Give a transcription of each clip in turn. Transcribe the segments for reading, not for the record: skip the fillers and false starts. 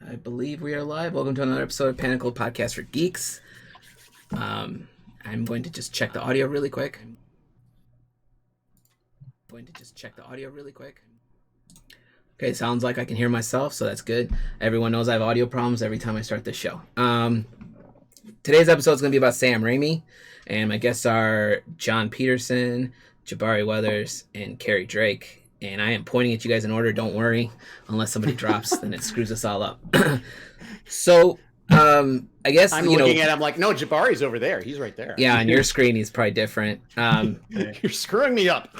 I believe we are live. Welcome to another episode of Panakal Podcast for Geeks. I'm going to just check the audio really quick. Okay, sounds like I can hear myself, so that's good. Everyone knows I have audio problems every time I start this show. Today's episode is going to be about Sam Raimi, and my guests are John Petersen, Jabari Weathers, and Carey Drake. And I am pointing at you guys in order. Don't worry, unless somebody drops, then it screws us all up. So, I guess I'm looking at. I'm like, no, Jabari's over there. He's right there. Yeah, on your screen, he's probably different. You're screwing me up.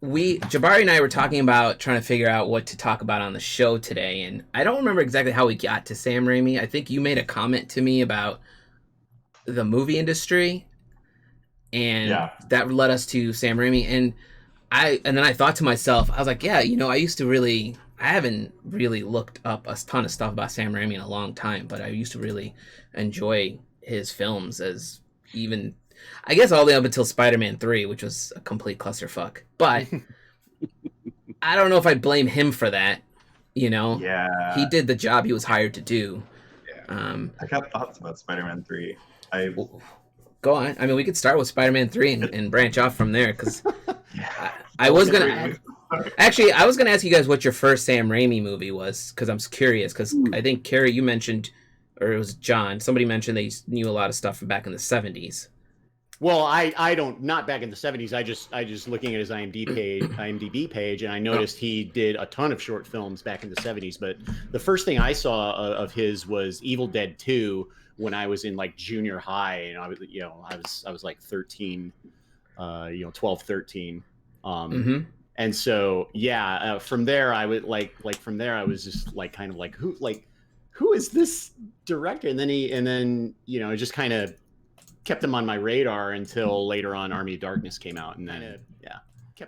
Jabari and I were talking about trying to figure out what to talk about on the show today, and I don't remember exactly how we got to Sam Raimi. I think you made a comment to me about the movie industry, and that led us to Sam Raimi. And then I thought to myself, I was like, yeah, I haven't really looked up a ton of stuff about Sam Raimi in a long time, but I used to really enjoy his films, as even, I guess, all the way up until Spider-Man 3, which was a complete clusterfuck. But I don't know if I'd blame him for that, Yeah. He did the job he was hired to do. Yeah. I got thoughts about Spider-Man 3. Go on. I mean, we could start with Spider-Man 3 and branch off from there, because I was going to ask you guys what your first Sam Raimi movie was, because I'm curious, because I think, Carey, you mentioned, or it was John, somebody mentioned they knew a lot of stuff from back in the 70s. Well, I don't, not back in the 70s. I just looking at his IMDb page, and I noticed he did a ton of short films back in the 70s. But the first thing I saw of his was Evil Dead 2 when I was in like junior high, and I was like 13, 12, 13. And so, from there I would from there I was just like, kind of like, who is this director? And then it just kind of kept him on my radar until later on Army of Darkness came out, and then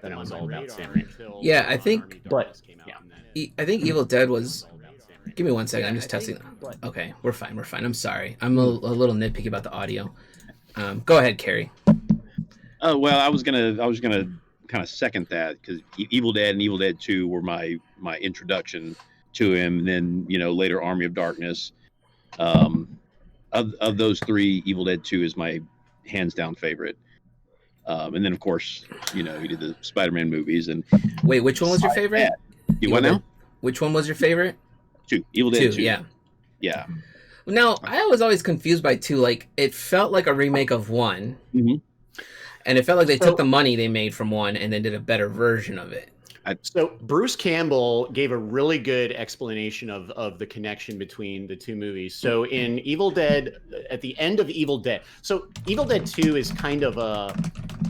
then it was all about Sam Raimi. Yeah, I think Evil Dead was. Give me 1 second. I'm just testing. Okay, we're fine. I'm sorry. I'm a little nitpicky about the audio. Go ahead, Carey. Oh well, I was gonna kind of second that, because Evil Dead and Evil Dead 2 were my introduction to him, and then later Army of Darkness. Of those three, Evil Dead 2 is my hands down favorite. And then of course, he did the Spider-Man movies. And wait, which one was your favorite? You what now? Which one was your favorite? 2. Evil Dead 2. Yeah. Now, I was always confused by 2. Like, it felt like a remake of 1. Mm-hmm. And it felt like they took the money they made from 1 and then did a better version of it. So Bruce Campbell gave a really good explanation of the connection between the two movies. So in Evil Dead, at the end of Evil Dead, so Evil Dead 2 is kind of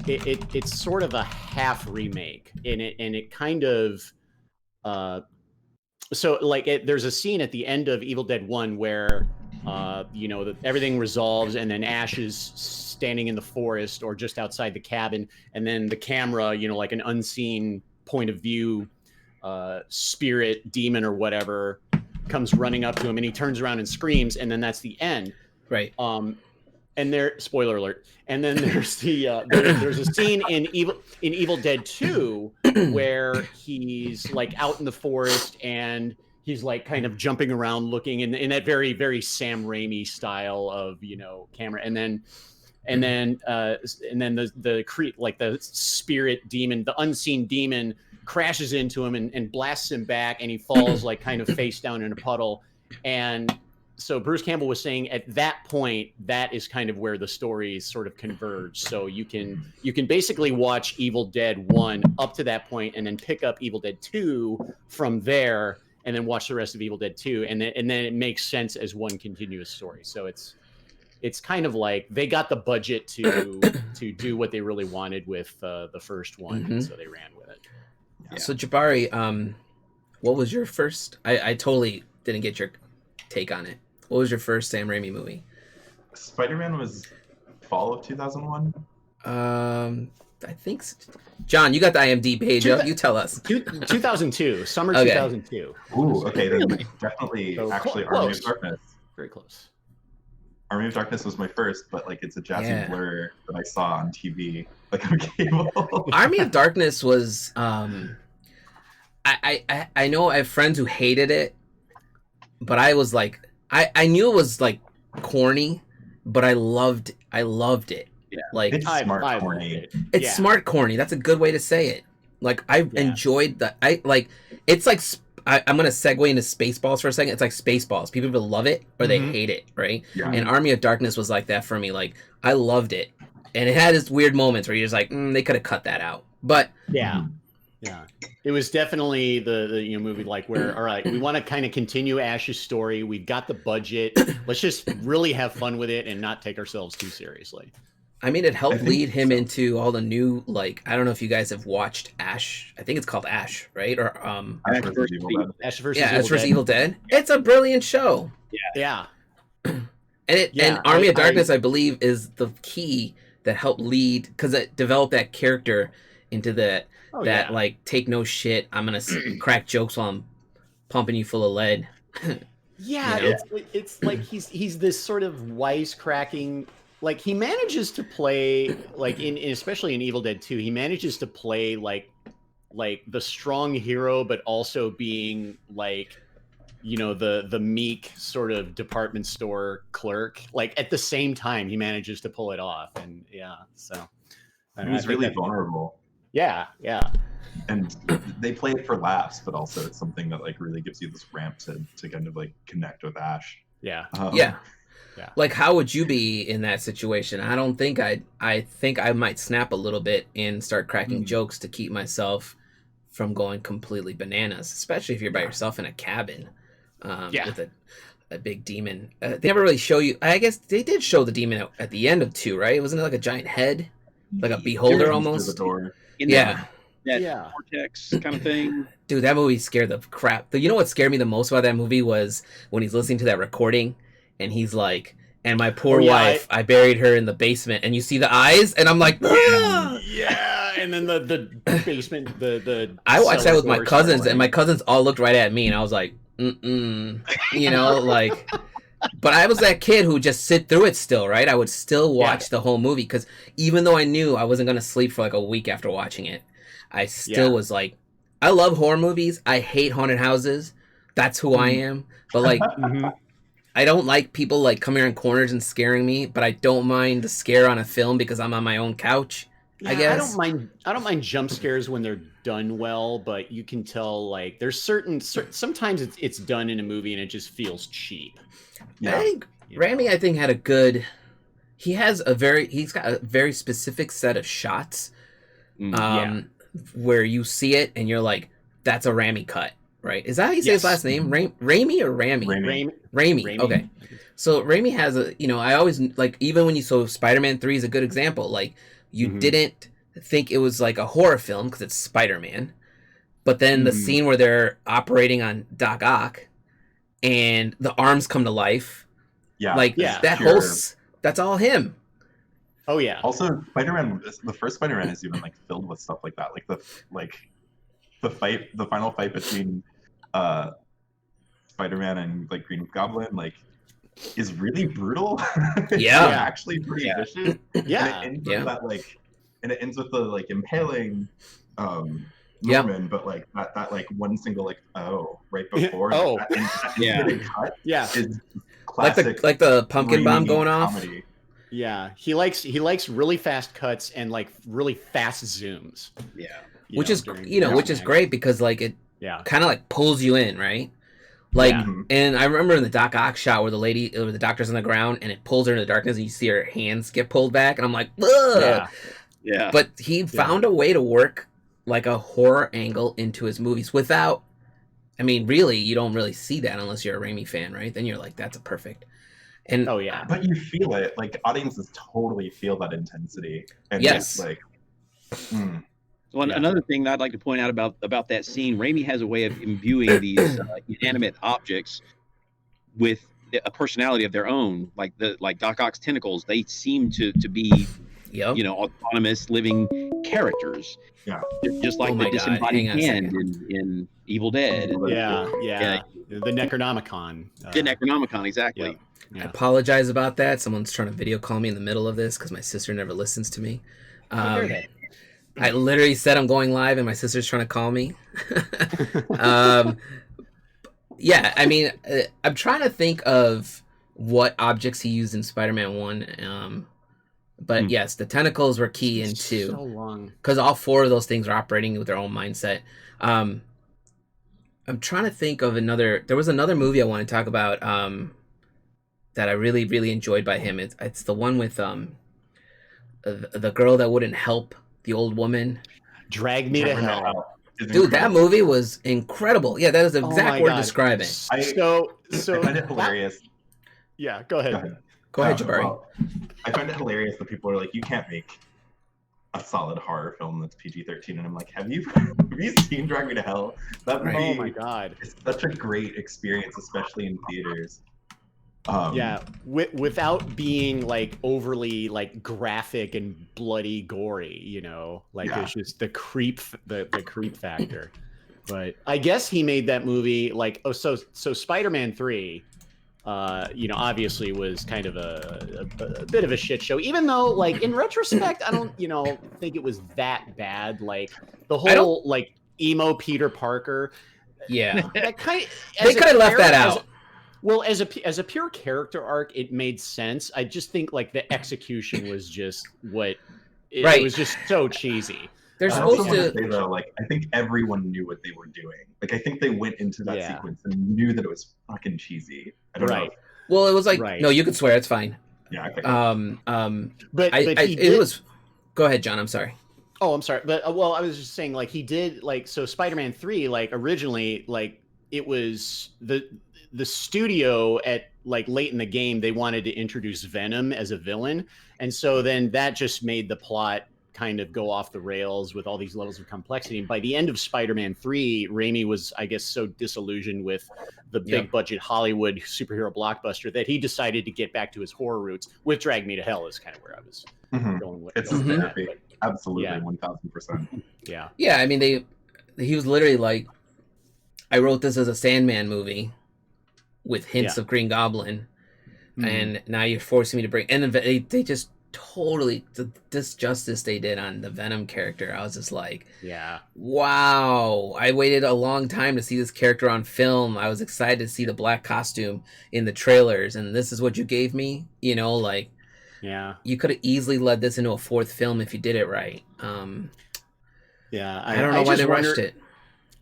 it's sort of a half remake, and it kind of so like there's a scene at the end of Evil Dead 1 where everything resolves, and then Ash is standing in the forest or just outside the cabin, and then the camera, like an unseen point of view spirit demon or whatever comes running up to him, and he turns around and screams, and then that's the end. Right. And there, spoiler alert, and then there's there's a scene in Evil Dead 2 where he's like out in the forest, and he's like kind of jumping around looking in that very, very Sam Raimi style of camera, and then the spirit demon, the unseen demon, crashes into him and blasts him back, and he falls like kind of face down in a puddle. And so Bruce Campbell was saying at that point, that is kind of where the stories sort of converge. So you can basically watch Evil Dead 1 up to that point, and then pick up Evil Dead 2 from there, and then watch the rest of Evil Dead 2, and then it makes sense as one continuous story. So it's kind of like they got the budget to do what they really wanted with the first one, and so they ran with it. Yeah. So Jabari, what was your first? I totally didn't get your take on it. What was your first Sam Raimi movie? Spider-Man was fall of 2001. I think John, you got the IMDb page up. You tell us. 2002, summer Okay. 2002. Ooh, okay, then definitely actually Army of Darkness. Very close. Army of Darkness was my first, but like it's a jazzy blur that I saw on TV, like on cable. Army of Darkness was I know I have friends who hated it, but I was like, I knew it was like corny, but I loved it. Yeah. Like It's smart corny. it's smart corny. That's a good way to say it. Like I enjoyed the it's like I'm gonna segue into Spaceballs for a second. It's like Spaceballs. People either love it or they hate it, right? Yeah. And Army of Darkness was like that for me. Like I loved it, and it had its weird moments where you're just like, they could have cut that out. But yeah, it was definitely the movie like where, all right, we want to kind of continue Ash's story. We've got the budget. Let's just really have fun with it and not take ourselves too seriously. I mean, it helped lead him into all the new, like, I don't know if you guys have watched Ash. I think it's called Ash, right? Or Ash vs. Evil Dead. It's a brilliant show. Yeah. And Army of Darkness, I believe, is the key that helped lead, because it developed that character into like, take no shit. I'm gonna crack jokes while I'm pumping you full of lead. Yeah, you know? It's like he's this sort of wisecracking. Like he manages to play like especially in Evil Dead 2, he manages to play like the strong hero, but also being like, you know, the meek sort of department store clerk. Like at the same time, he manages to pull it off, and so he's really vulnerable. Yeah. And they play it for laughs, but also it's something that like really gives you this ramp to kind of like connect with Ash. Yeah. Yeah. Like, how would you be in that situation? I don't think I think I might snap a little bit and start cracking jokes to keep myself from going completely bananas, especially if you're by yourself in a cabin with a big demon. They never really show you. I guess they did show the demon at the end of 2, right? Wasn't it like a giant head? Like a beholder almost? The door. That vortex kind of thing. Dude, that movie scared the crap. You know what scared me the most about that movie was when he's listening to that recording and he's like, and my poor wife, I buried her in the basement, and you see the eyes, and I'm like, yeah. And then the basement, I watched that with my cousins, and my cousins all looked right at me, and I was like, you know, like, but I was that kid who would just sit through it still, right? I would still watch the whole movie, because even though I knew I wasn't going to sleep for like a week after watching it, I still was like, I love horror movies. I hate haunted houses. That's who I am. But like, I don't like people like coming around corners and scaring me, but I don't mind the scare on a film because I'm on my own couch. I guess I don't mind jump scares when they're done well, but you can tell like there's sometimes it's done in a movie and it just feels cheap. I think Raimi had a good. He's got a very specific set of shots, where you see it and you're like, that's a Raimi cut. Right? Is that how you say his last name? Raimi or Rami? Raimi. Okay. So Raimi has I always like, even when Spider-Man 3 is a good example. Like you didn't think it was like a horror film because it's Spider-Man, but then the scene where they're operating on Doc Ock and the arms come to life. Yeah. Like that whole, that's all him. Oh yeah. Also, Spider-Man, the first Spider-Man is even like filled with stuff like that. Like the final fight between Spider-Man and like Green Goblin like is really brutal. It's actually pretty vicious. And it ends with the like impaling Norman, but like that like one single like right before cut is classic, like the pumpkin bomb going comedy. off. Yeah, he likes really fast cuts and like really fast zooms. Yeah. Which is great because like it kind of like pulls you in, right? Like, and I remember in the Doc Ock shot where the doctor's on the ground and it pulls her into the darkness and you see her hands get pulled back and I'm like, ugh! Yeah. But he found a way to work like a horror angle into his movies without, I mean, really, you don't really see that unless you're a Raimi fan, right? Then you're like, that's a perfect. And but you feel it. Like audiences totally feel that intensity. And it's like, Well, another thing that I'd like to point out about that scene, Raimi has a way of imbuing these inanimate objects with a personality of their own. Like Doc Ock's tentacles, they seem to be, autonomous living characters. Yeah, just like the disembodied hand in Evil Dead. The Necronomicon. The Necronomicon, exactly. I apologize about that. Someone's trying to video call me in the middle of this because my sister never listens to me. I literally said I'm going live and my sister's trying to call me. Yeah, I mean, I'm trying to think of what objects he used in Spider-Man 1. But yes, the tentacles were key in 2. So long. Because all 4 of those things are operating with their own mindset. I'm trying to think of another... There was another movie I want to talk about that I really, really enjoyed by him. It's the one with the girl that wouldn't help the old woman. Drag Me to Hell. Dude, that movie was incredible. Yeah, that is the exact word to describe it. So I find it hilarious. Yeah, go ahead. Go ahead, Jabari. Well, I find it hilarious that people are like, you can't make a solid horror film that's PG-13, and I'm like, have you seen Drag Me to Hell? That movie, oh my god, it's such a great experience, especially in theaters. Without being like overly like graphic and bloody gory, you know, like it's just the creep factor. But I guess he made that movie like so Spider-Man 3 you know, obviously was kind of a bit of a shit show, even though like in retrospect I don't, you know, think it was that bad. Like the whole like emo Peter Parker, that kind of, they could have left that out. Well, as a pure character arc, it made sense. I just think like the execution was just it was just so cheesy. They're supposed to say though, like I think everyone knew what they were doing. Like I think they went into that sequence and knew that it was fucking cheesy. I don't know. Well, it was like no, you can swear, it's fine. Yeah, I think but it was. Go ahead, John. I'm sorry. Oh, I'm sorry, but well, I was just saying like he did like so Spider-Man 3 like originally like it was the studio at like late in the game they wanted to introduce Venom as a villain, and so then that just made the plot kind of go off the rails with all these levels of complexity. And by the end of Spider-Man 3, Raimi was, I guess, so disillusioned with the big budget Hollywood superhero blockbuster that he decided to get back to his horror roots with Drag Me to Hell is kind of where I was going with. It's therapy. Absolutely, 1000%. Yeah. Yeah, I mean, he was literally like, I wrote this as a Sandman movie with hints of Green Goblin, and now you're forcing me to bring... And they just totally the disjustice they did on the Venom character. I was just like, wow, I waited a long time to see this character on film. I was excited to see the black costume in the trailers, and this is what you gave me, you know, like you could have easily led this into a 4th film if you did it right. I don't know why they rushed it.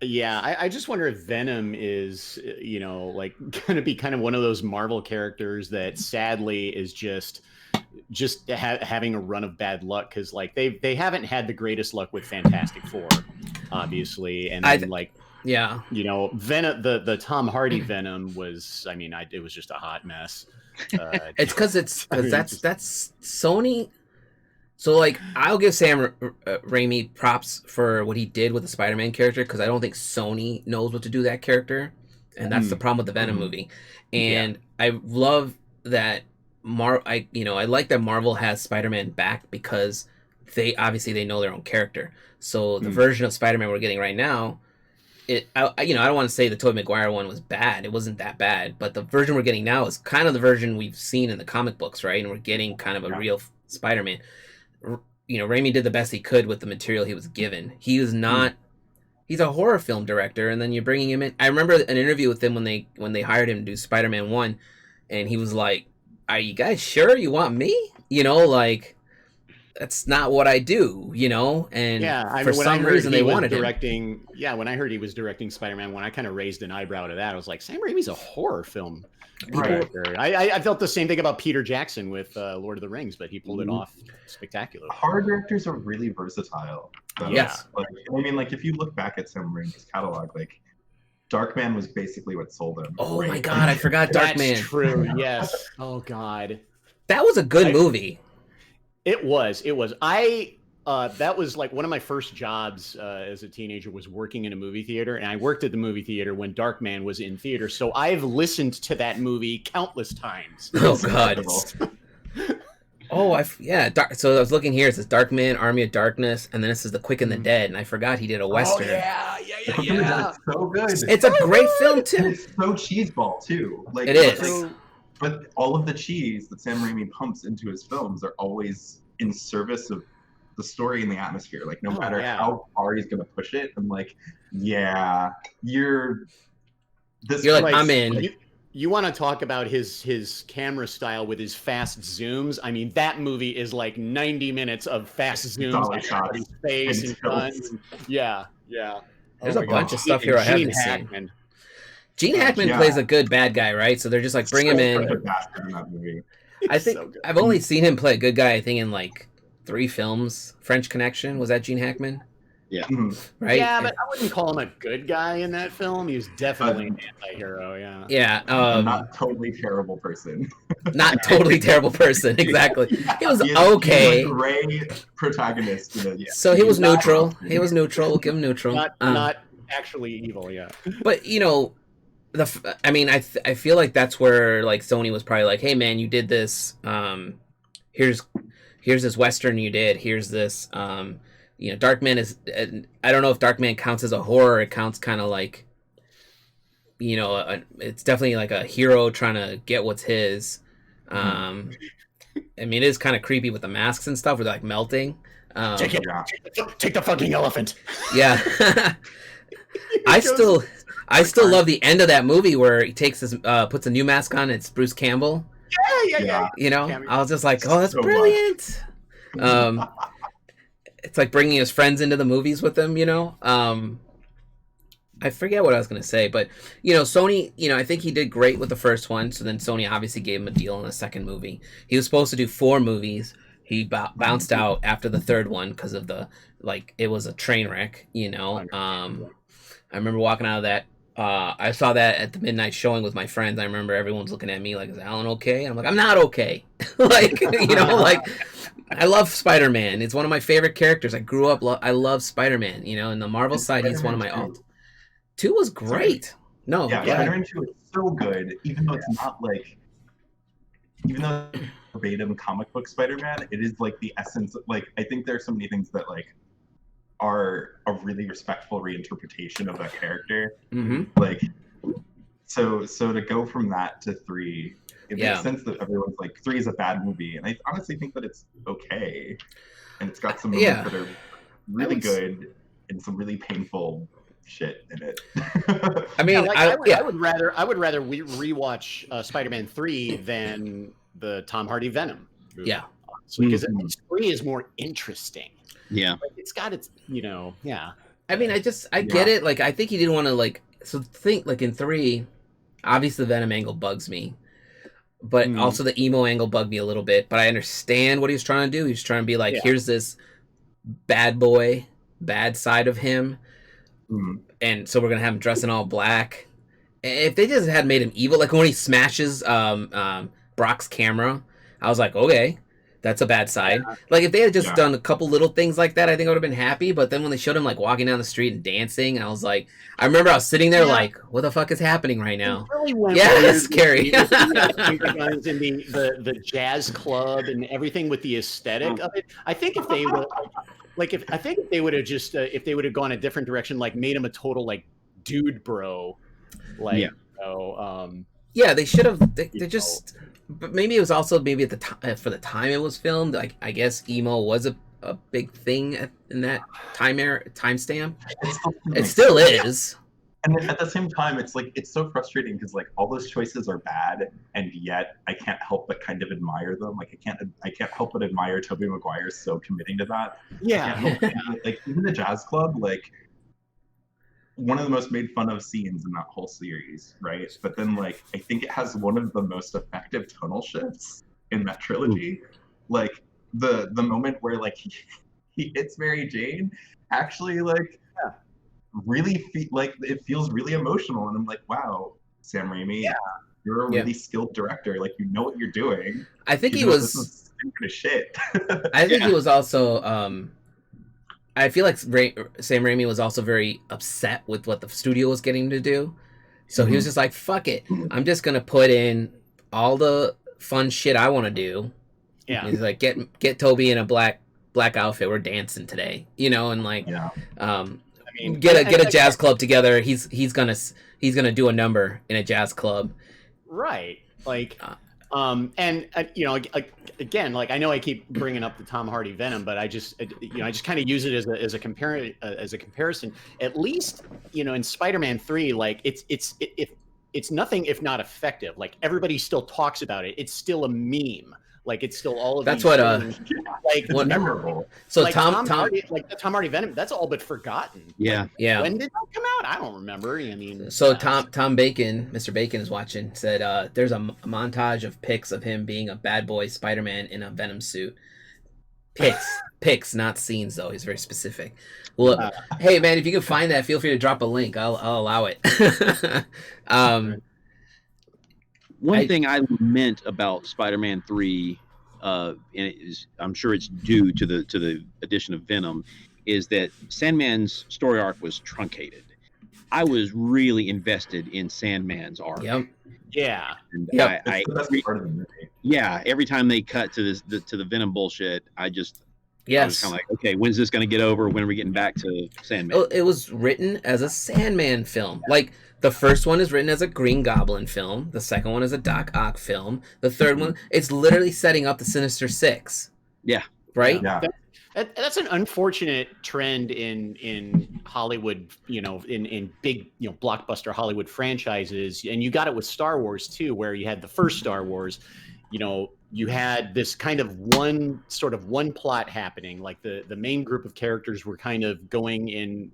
I just wonder if Venom is, you know, like gonna be kind of one of those Marvel characters that sadly is just having a run of bad luck, because like they haven't had the greatest luck with Fantastic Four, obviously, and then you know, Venom, the Tom Hardy Venom was, I mean, it was just a hot mess. It's because that's Sony. So like I'll give Sam Raimi props for what he did with the Spider-Man character, because I don't think Sony knows what to do with that character, and that's the problem with the Venom movie. And I love that. I like that Marvel has Spider-Man back, because they know their own character. So the version of Spider-Man we're getting right now, I don't want to say the Tobey Maguire one was bad. It wasn't that bad, but the version we're getting now is kind of the version we've seen in the comic books, right? And we're getting kind of a real Spider-Man. You know, Raimi did the best he could with the material he was given. He was not. He's a horror film director, and then you're bringing him in. I remember an interview with him when they hired him to do Spider-Man 1, and he was like, are you guys sure you want me? You know, like, that's not what I do, you know? And for some reason they wanted him. Yeah, when I heard he was directing Spider-Man 1, I kind of raised an eyebrow to that. I was like, Sam Raimi's a horror film director. I felt the same thing about Peter Jackson with Lord of the Rings, but he pulled it off spectacularly. Horror directors are really versatile. Yes. Like, I mean, like, if you look back at Sam Raimi's catalog, like, Darkman was basically what sold him. Oh my god, I forgot Darkman. That's true. Yes. Oh god. That was a good movie. It was. That was like one of my first jobs as a teenager, was working in a movie theater, and I worked at the movie theater when Darkman was in theater. So I've listened to that movie countless times. Oh god. So I was looking here. It says Darkman, Army of Darkness, and then this is The Quick and the Dead. And I forgot he did a western. Oh yeah. It's so good. It's a great film too. It's so cheeseball too. Like it is. But all of the cheese that Sam Raimi pumps into his films are always in service of the story and the atmosphere. Like no matter how far he's gonna push it, I'm like, you're You're like, I'm in. You want to talk about his camera style with his fast zooms? I mean, that movie is like 90 minutes of fast zooms on everybody's face and guns. Yeah. There's a bunch of stuff here I haven't seen. Gene Hackman plays a good bad guy, right? So they're just like, bring him in. I think I've only seen him play a good guy, I think, in like 3 films. French Connection, was that Gene Hackman? Yeah. Right? Yeah, but I wouldn't call him a good guy in that film. He was definitely an anti-hero, Yeah. Not totally terrible person. Not totally terrible person, exactly. He was okay. He was a great protagonist. So he was neutral. He was neutral. We'll give him neutral. Not actually evil, But, you know, I feel like that's where like Sony was probably like, hey, man, you did this. Here's this Western you did. Here's this... you know, Darkman is, I don't know if Darkman counts as a horror. It counts kind of like, you know, it's definitely like a hero trying to get what's his. I mean, it is kind of creepy with the masks and stuff, where they're like melting. Take the fucking elephant. Yeah. I still love the end of that movie where he takes his, puts a new mask on. It's Bruce Campbell. Yeah. You know, I was just like, oh, that's so brilliant. It's like bringing his friends into the movies with him, you know? I forget what I was going to say, but, you know, Sony, you know, I think he did great with the first one, so then Sony obviously gave him a deal on the second movie. He was supposed to do 4 movies. He bounced out after the third one because of the, like, it was a train wreck, you know? I remember walking out of that. I saw that at the midnight showing with my friends. I remember everyone's looking at me like, is Alan okay? I'm like, I'm not okay. Like, you know, like... I love Spider-Man. It's one of my favorite characters. I grew up, I love Spider-Man, you know, and the Marvel side, he's one of my alt. 2 was great. No. Yeah, Spider-Man 2 is so good, even though it's not like, even though it's verbatim comic book Spider-Man, it is like the essence of, like, I think there are so many things that, like, are a really respectful reinterpretation of that character. Like, so to go from that to 3, it makes sense that everyone's like 3 is a bad movie, and I honestly think that it's okay, and it's got some moments that are really good and some really painful shit in it. I mean, I would rather rewatch Spider-Man 3 than the Tom Hardy Venom movie. Yeah, because 3 is more interesting. Yeah, like, it's got its, you know, I mean, I get it. Like, I think he didn't want to like. So think like in 3, obviously the Venom angle bugs me. But also the emo angle bugged me a little bit. But I understand what he's trying to do. He's trying to be like, here's this bad boy, bad side of him. And so we're going to have him dressed in all black. If they just had made him evil, like when he smashes Brock's camera, I was like, okay, that's a bad side. Like if they had just done a couple little things like that, I think I would have been happy. But then when they showed him like walking down the street and dancing, I was like, I remember I was sitting there like, what the fuck is happening right now? Really went yes, Carey. the jazz club and everything with the aesthetic of it. I think if they were like, if they would have just if they would have gone a different direction, like made him a total like dude bro, like they should have. They just. But maybe it was also at the time for the time it was filmed. Like I guess emo was a big thing in that time stamp. It still is. And then at the same time, it's like it's so frustrating because like all those choices are bad, and yet I can't help but kind of admire them. Like I can't help but admire Tobey Maguire so committing to that. Yeah. Like even the Jazz Club, like one of the most made fun of scenes in that whole series, right? But then like I think it has one of the most effective tonal shifts in that trilogy. Like the moment where like he hits Mary Jane actually like really like it feels really emotional, and I'm like, wow, Sam Raimi, you're a really skilled director. Like you know what you're doing. I think he was shit. I think he was also I feel like Sam Raimi was also very upset with what the studio was getting to do. So he was just like, fuck it. I'm just going to put in all the fun shit I want to do. Yeah. He's like, get Toby in a black outfit. We're dancing today, you know, and like, get a jazz club together. He's going to do a number in a jazz club. Right. Like, and you know, again, like I know I keep bringing up the Tom Hardy Venom, but I just kind of use it as a comparison. At least, you know, in Spider-Man 3, like if it's nothing if not effective. Like everybody still talks about it. It's still a meme. Like it's still all of that's these what things. Like what memorable. So like Tom Hardy, like the Tom Hardy Venom, that's all but forgotten. Yeah. Like, yeah. when did that come out? I don't remember. I mean, So Tom Bacon, Mr. Bacon is watching, said there's a montage of pics of him being a bad boy Spider-Man in a Venom suit. Pics, not scenes though. He's very specific. Well, hey man, if you can find that, feel free to drop a link. I'll allow it. One thing I lament about Spider-Man 3, and I'm sure it's due to the addition of Venom, is that Sandman's story arc was truncated. I was really invested in Sandman's arc. Yep. Yeah. And yep. It's the best part of the movie. Yeah. Every time they cut to the Venom bullshit, I was kind of like, okay, when's this going to get over? When are we getting back to Sandman? Oh, it was written as a Sandman film. Like the first one is written as a Green Goblin film. The second one is a Doc Ock film. The third one, it's literally setting up the Sinister Six. Yeah. Right. Yeah. That's an unfortunate trend in Hollywood, in big, blockbuster Hollywood franchises. And you got it with Star Wars too, where you had the first Star Wars, you had this kind of one plot happening. Like the main group of characters were kind of going in,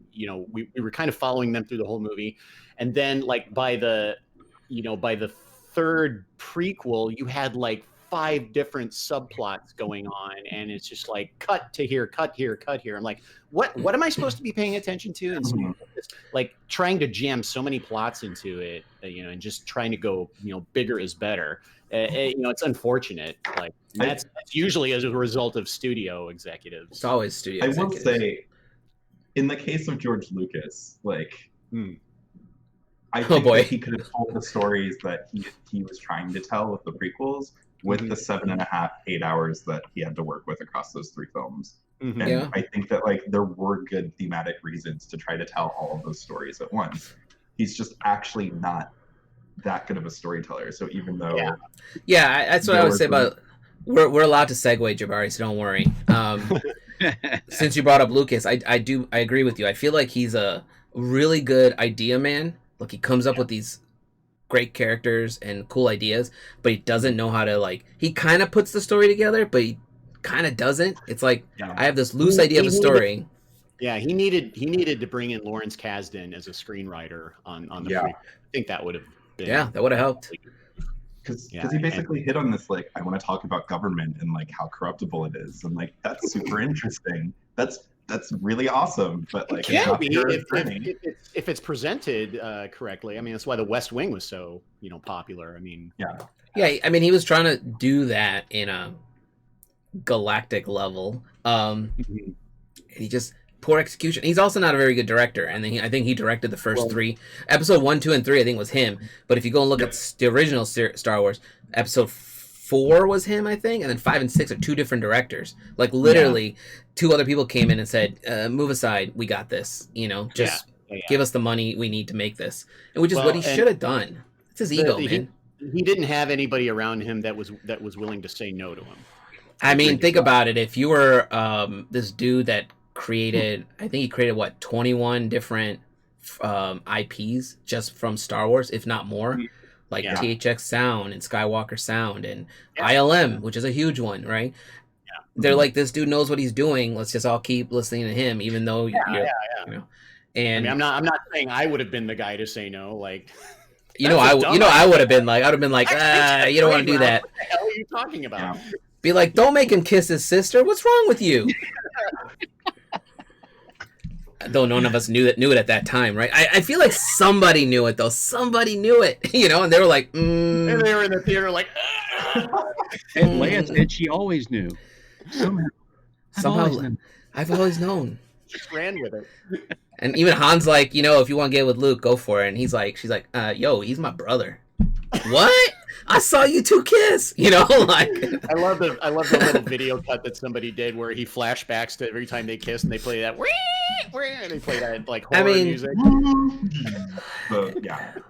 we were kind of following them through the whole movie. And then like by the third prequel, you had like 5 different subplots going on, and it's just like cut to here, cut here, cut here. I'm like, what am I supposed to be paying attention to? And so it's like trying to jam so many plots into it, and just trying to go, bigger is better. It's unfortunate. Like that's usually as a result of studio executives. It's always studio executives. I will say, in the case of George Lucas, like, I think that he could have told the stories that he was trying to tell with the prequels with the 7.5, 8 hours that he had to work with across those 3 films. And I think that like there were good thematic reasons to try to tell all of those stories at once. He's just actually not that good of a storyteller. So even though that's what I would say about we're allowed to segue, Jabari, so don't worry. Since you brought up Lucas, I agree with you. I feel like he's a really good idea man. Like he comes up with these great characters and cool ideas, but he doesn't know how to, like, he kind of puts the story together, but he kind of doesn't. It's like I have this loose idea of a story. He needed to bring in Lawrence Kasdan as a screenwriter on the free. I think that would have been that would have helped. Because he basically hit on this, like, I want to talk about government and like how corruptible it is, and like that's super interesting. That's really awesome, but like it can be if it's presented correctly. I mean, that's why The West Wing was so popular. I mean, I mean, he was trying to do that in a galactic level. And he just poor execution. He's also not a very good director, and then I think he directed the first 3, episode 1, 2, and 3. I think was him. But if you go and look at the original Star Wars, episode 4 was him, I think, and then 5 and 6 are 2 different directors. Like literally, 2 other people came in and said, "Move aside, we got this. Just give us the money we need to make this," and which is what he should have done. It's his ego, man. He didn't have anybody around him that was willing to say no to him. I mean, think about it. If you were this dude that created, I think he created 21 different IPs just from Star Wars, if not more. Like THX Sound and Skywalker Sound and ILM, which is a huge one, right? Yeah. They're like, this dude knows what he's doing. Let's just all keep listening to him, even though And I mean, I'm not saying I would have been the guy to say no. Like, I would have been like, you don't want to do that. What the hell are you talking about? Be like, don't make him kiss his sister. What's wrong with you? Though none of us knew it at that time, right? I feel like somebody knew it, though. Somebody knew it, and they were like, And they were in the theater like, And Leia said she always knew. Somehow, I've always known. Just ran with it. And even Han's like, if you want to get with Luke, go for it. And she's like, yo, he's my brother. What? I saw you 2 kiss. Like. I love the little video cut that somebody did where he flashbacks to every time they kiss and they play that. And they play that like horror music.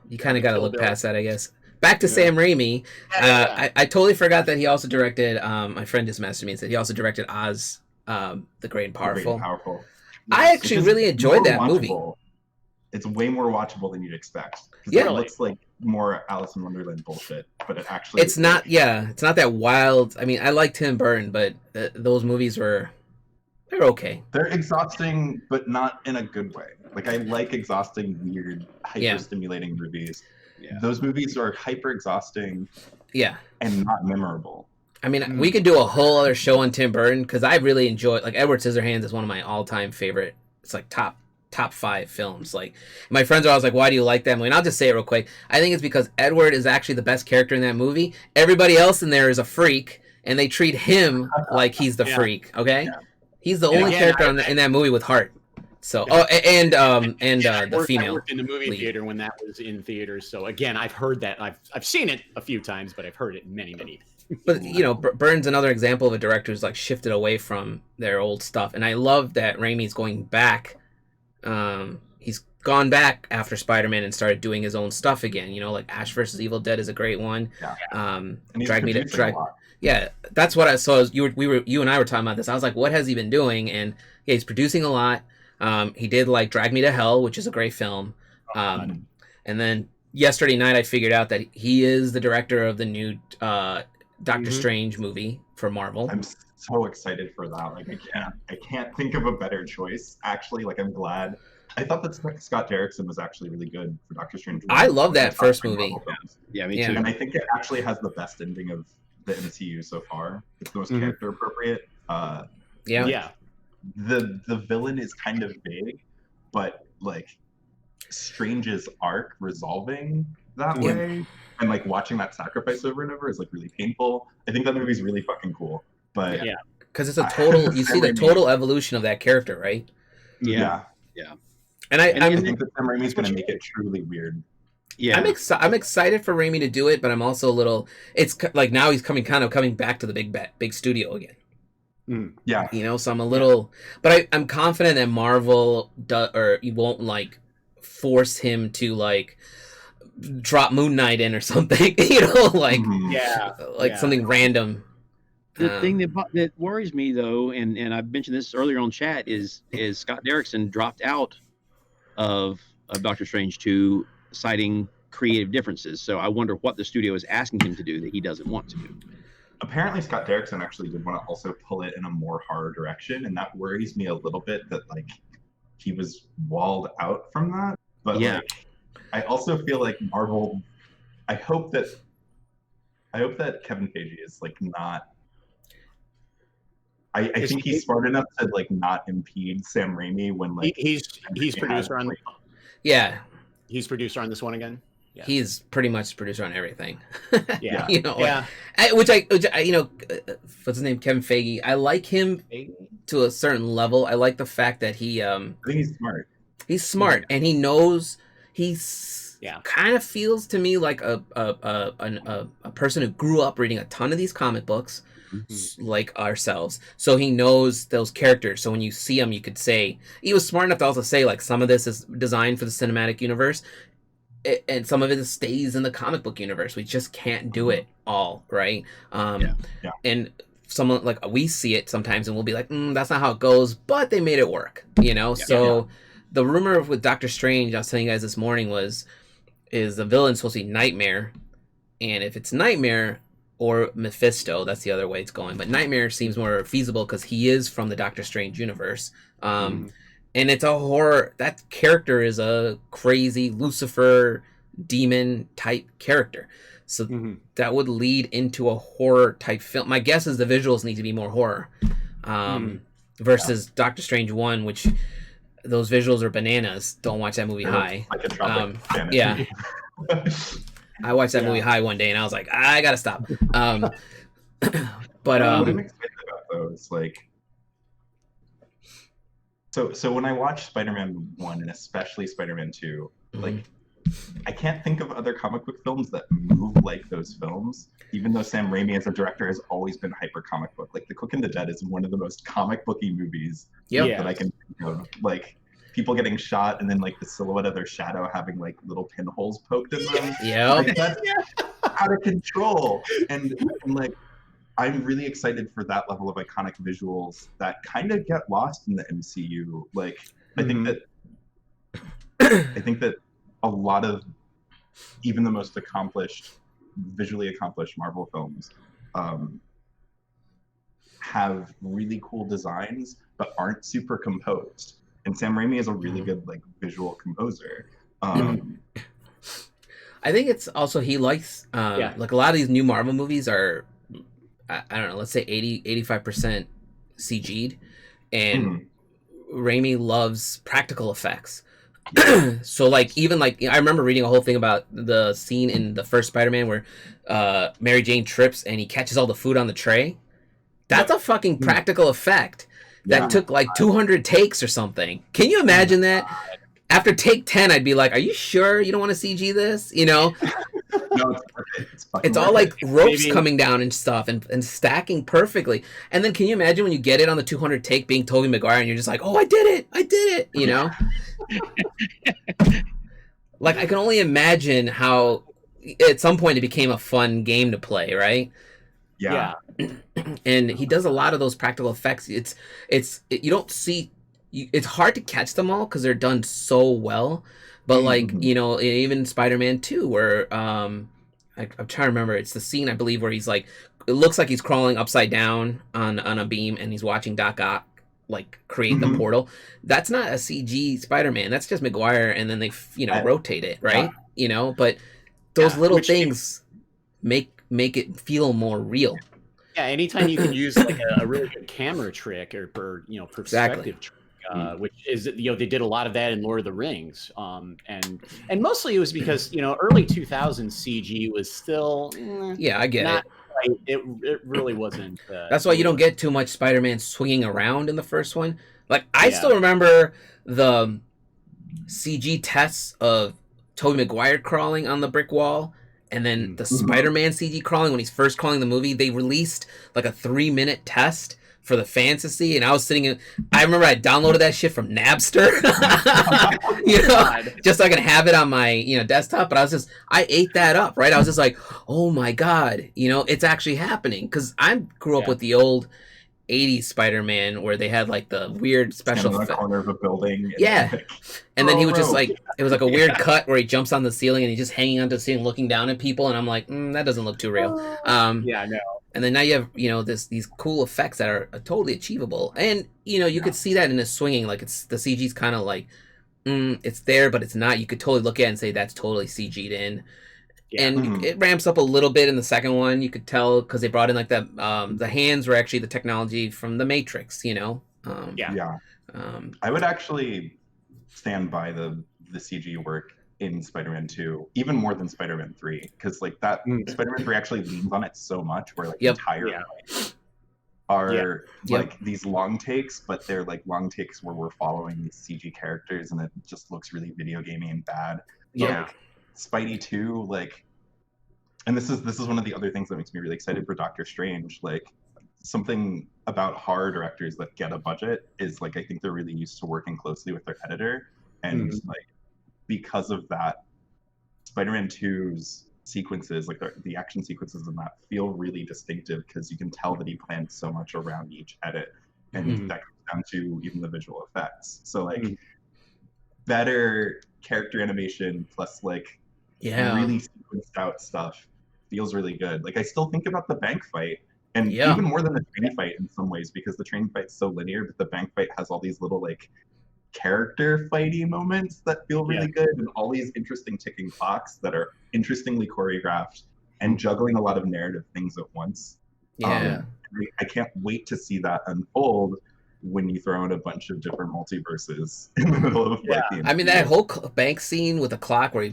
You kind of got to look past that, I guess. Back to Sam Raimi. I totally forgot that he also directed. My friend just messaged me and said he also directed Oz, the Great and Powerful. I actually really enjoyed that movie. It's way more watchable than you'd expect. Yeah, it looks like more Alice in Wonderland bullshit, but it's not that wild. I mean, I like Tim Burton, but those movies they're okay. They're exhausting, but not in a good way. Like, I like exhausting, weird, hyper-stimulating movies. Yeah. Those movies are hyper-exhausting and not memorable. I mean, we could do a whole other show on Tim Burton, because I really enjoy, like, Edward Scissorhands is one of my all-time favorite, it's like top 5 films. Like, my friends are always like, why do you like that movie? And I'll just say it real quick. I think it's because Edward is actually the best character in that movie. Everybody else in there is a freak, and they treat him like he's the freak, okay? Yeah. He's the only character in that movie with heart. So, the female. I worked in the movie theater when that was in theaters. So again, I've heard that. I've seen it a few times, but I've heard it many. But Burton's another example of a director who's like shifted away from their old stuff, and I love that Raimi's going back. He's gone back after Spider-Man and started doing his own stuff again. Like Ash vs. Evil Dead is a great one. Yeah, that's what I saw. You and I were talking about this. I was like, what has he been doing? And he's producing a lot. He did like Drag Me to Hell, which is a great film. And then yesterday night I figured out that he is the director of the new Doctor Strange movie for Marvel. I'm so excited for that. Like, I can't think of a better choice. Actually, like, I'm glad. I thought that Scott Derrickson was actually really good for Doctor Strange. I love that first movie. Yeah, me too. And I think it actually has the best ending of the MCU so far. It's the most character appropriate. The villain is kind of big, but like Strange's arc resolving that way and like watching that sacrifice over and over is like really painful. I think that movie's really fucking cool. But because it's a total you see the total evolution of that character, right? Yeah. And I think that Sam Raimi's going to make it truly weird. Yeah, I'm excited for Raimi to do it, but I'm also a little. It's like now he's coming back to the big studio again. Yeah, so I'm a little, but I'm confident that Marvel you won't like force him to like drop Moon Knight in or something. Something random. The thing that worries me though, and I've mentioned this earlier on chat, is Scott Derrickson dropped out of Doctor Strange 2, citing creative differences. So I wonder what the studio is asking him to do that he doesn't want to do. Apparently Scott Derrickson actually did want to also pull it in a more horror direction, and that worries me a little bit that like he was walled out from that. But like, I also feel like Marvel, I hope that Kevin Feige is like not. I think he's smart enough to like not impede Sam Raimi when like he's producer on. He's producer on this one again. Yeah. He's pretty much producer on everything. Yeah. Which I what's his name? Kevin Feige. I like him to a certain level. I like the fact that he I think he's smart. He's smart and he knows kind of feels to me like a person who grew up reading a ton of these comic books. Like ourselves, so he knows those characters, so when you see him you could say he was smart enough to also say like some of this is designed for the cinematic universe and some of it stays in the comic book universe. We just can't do it all, right? And someone like we see it sometimes and we'll be like, that's not how it goes, but they made it work, the rumor with Doctor Strange I was telling you guys this morning is the villain's supposed to be Nightmare, and if it's Nightmare or Mephisto, that's the other way it's going. But Nightmare seems more feasible because he is from the Doctor Strange universe. And it's a horror. That character is a crazy Lucifer demon type character. So that would lead into a horror type film. My guess is the visuals need to be more horror versus Doctor Strange 1, which those visuals are bananas. Don't watch that movie high. I watched that movie High one day, and I was like, I gotta stop. What I'm excited about though is like, so when I watch Spider-Man 1 and especially Spider-Man 2, like, I can't think of other comic book films that move like those films. Even though Sam Raimi as a director has always been hyper comic book, like The Quick and the Dead is one of the most comic booky movies that I can think of. Like, people getting shot and then like the silhouette of their shadow having like little pinholes poked in them. Like, that's out of control. And like, I'm really excited for that level of iconic visuals that kind of get lost in the MCU. Like, I think that a lot of even the most visually accomplished Marvel films have really cool designs, but aren't super composed. And Sam Raimi is a really good like visual composer. I think it's also he likes like a lot of these new Marvel movies are I don't know, let's say 85% CG'd, and Raimi loves practical effects. So like even like I remember reading a whole thing about the scene in the first Spider-Man where Mary Jane trips and he catches all the food on the tray. That's a fucking practical effect that took like 200 takes or something. Can you imagine that? After take 10, I'd be like, "Are you sure you don't want to CG this?" You know? No, it's all like ropes coming down and stuff and stacking perfectly. And then can you imagine when you get it on the 200 take being Tobey Maguire and you're just like, "Oh, I did it," you know? Like I can only imagine how at some point it became a fun game to play, right? Yeah. And he does a lot of those practical effects. You don't see. It's hard to catch them all because they're done so well. But like you know, even Spider-Man 2, where I'm trying to remember. It's the scene I believe where he's like, it looks like he's crawling upside down on a beam and he's watching Doc Ock like create the portal. That's not a CG Spider-Man. That's just Maguire, and then they rotate it, right? You know, but those little things make it feel more real. Yeah, anytime you can use like a really good camera trick or perspective trick, which is they did a lot of that in Lord of the Rings, and mostly it was because early 2000s CG was still I get it. It really wasn't. That's why you don't get too much Spider-Man swinging around in the first one. Like I still remember the CG tests of Tobey Maguire crawling on the brick wall. And then the Spider-Man CG crawling, when he's first crawling the movie, they released like a 3-minute test for the fans to see. And I was I remember I downloaded that shit from Napster, just so I can have it on my, desktop. But I ate that up, right? I was just like, oh my God, it's actually happening. Cause I grew up with the old 80s Spider-Man where they had like the weird special in the corner of a building. And then he was just like, it was like a weird cut where he jumps on the ceiling and he's just hanging onto the ceiling looking down at people. And I'm like, that doesn't look too real. No. And then now you have, these cool effects that are totally achievable. And, you could see that in his swinging. Like the CG's kind of like, it's there, but it's not. You could totally look at it and say that's totally CG'd in. And it ramps up a little bit in the second one. You could tell because they brought in like the hands were actually the technology from the Matrix, I would actually stand by the CG work in Spider-Man 2 even more than Spider-Man 3 because like that Spider-Man 3 actually leans on it so much where like entire are like these long takes, but they're like long takes where we're following these CG characters and it just looks really video gamey and bad. Like, Spidey 2, like, and this is one of the other things that makes me really excited for Doctor Strange. Like, something about horror directors that get a budget is like I think they're really used to working closely with their editor, and like because of that, Spider-Man 2's sequences, like the action sequences in that, feel really distinctive because you can tell that he planned so much around each edit, and that comes down to even the visual effects. So like better character animation plus like really sequenced out stuff feels really good. Like I still think about the bank fight, and even more than the train fight in some ways, because the train fight's so linear, but the bank fight has all these little like character fighty moments that feel really good, and all these interesting ticking clocks that are interestingly choreographed and juggling a lot of narrative things at once. I can't wait to see that unfold when you throw in a bunch of different multiverses in the middle of like the that whole bank scene with the clock where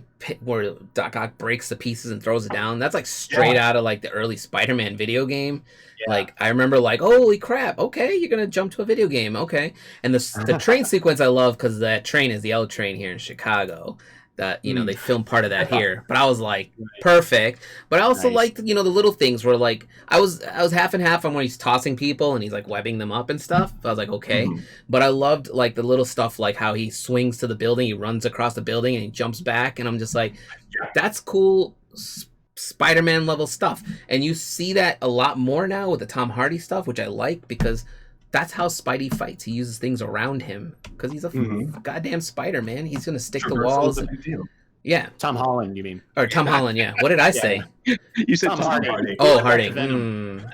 Doc Ock breaks the pieces and throws it down, that's like straight out of like the early Spider-Man video game. Like I remember like, holy crap, okay, you're gonna jump to a video game, okay. And the train sequence I love because that train is the L train here in Chicago. That they filmed part of that here, but I was like perfect. But I also liked the little things where like I was half and half on when he's tossing people and he's like webbing them up and stuff. I was like okay, but I loved like the little stuff like how he swings to the building, he runs across the building and he jumps back, and I'm just like that's cool Spider-Man level stuff. And you see that a lot more now with the Tom Hardy stuff, which I like because that's how Spidey fights. He uses things around him because he's a goddamn Spider-Man. He's gonna stick to walls. Yeah. Tom Holland, you mean? Or Tom Holland, yeah. What did I say? You said Tom Harding. Oh, Harding.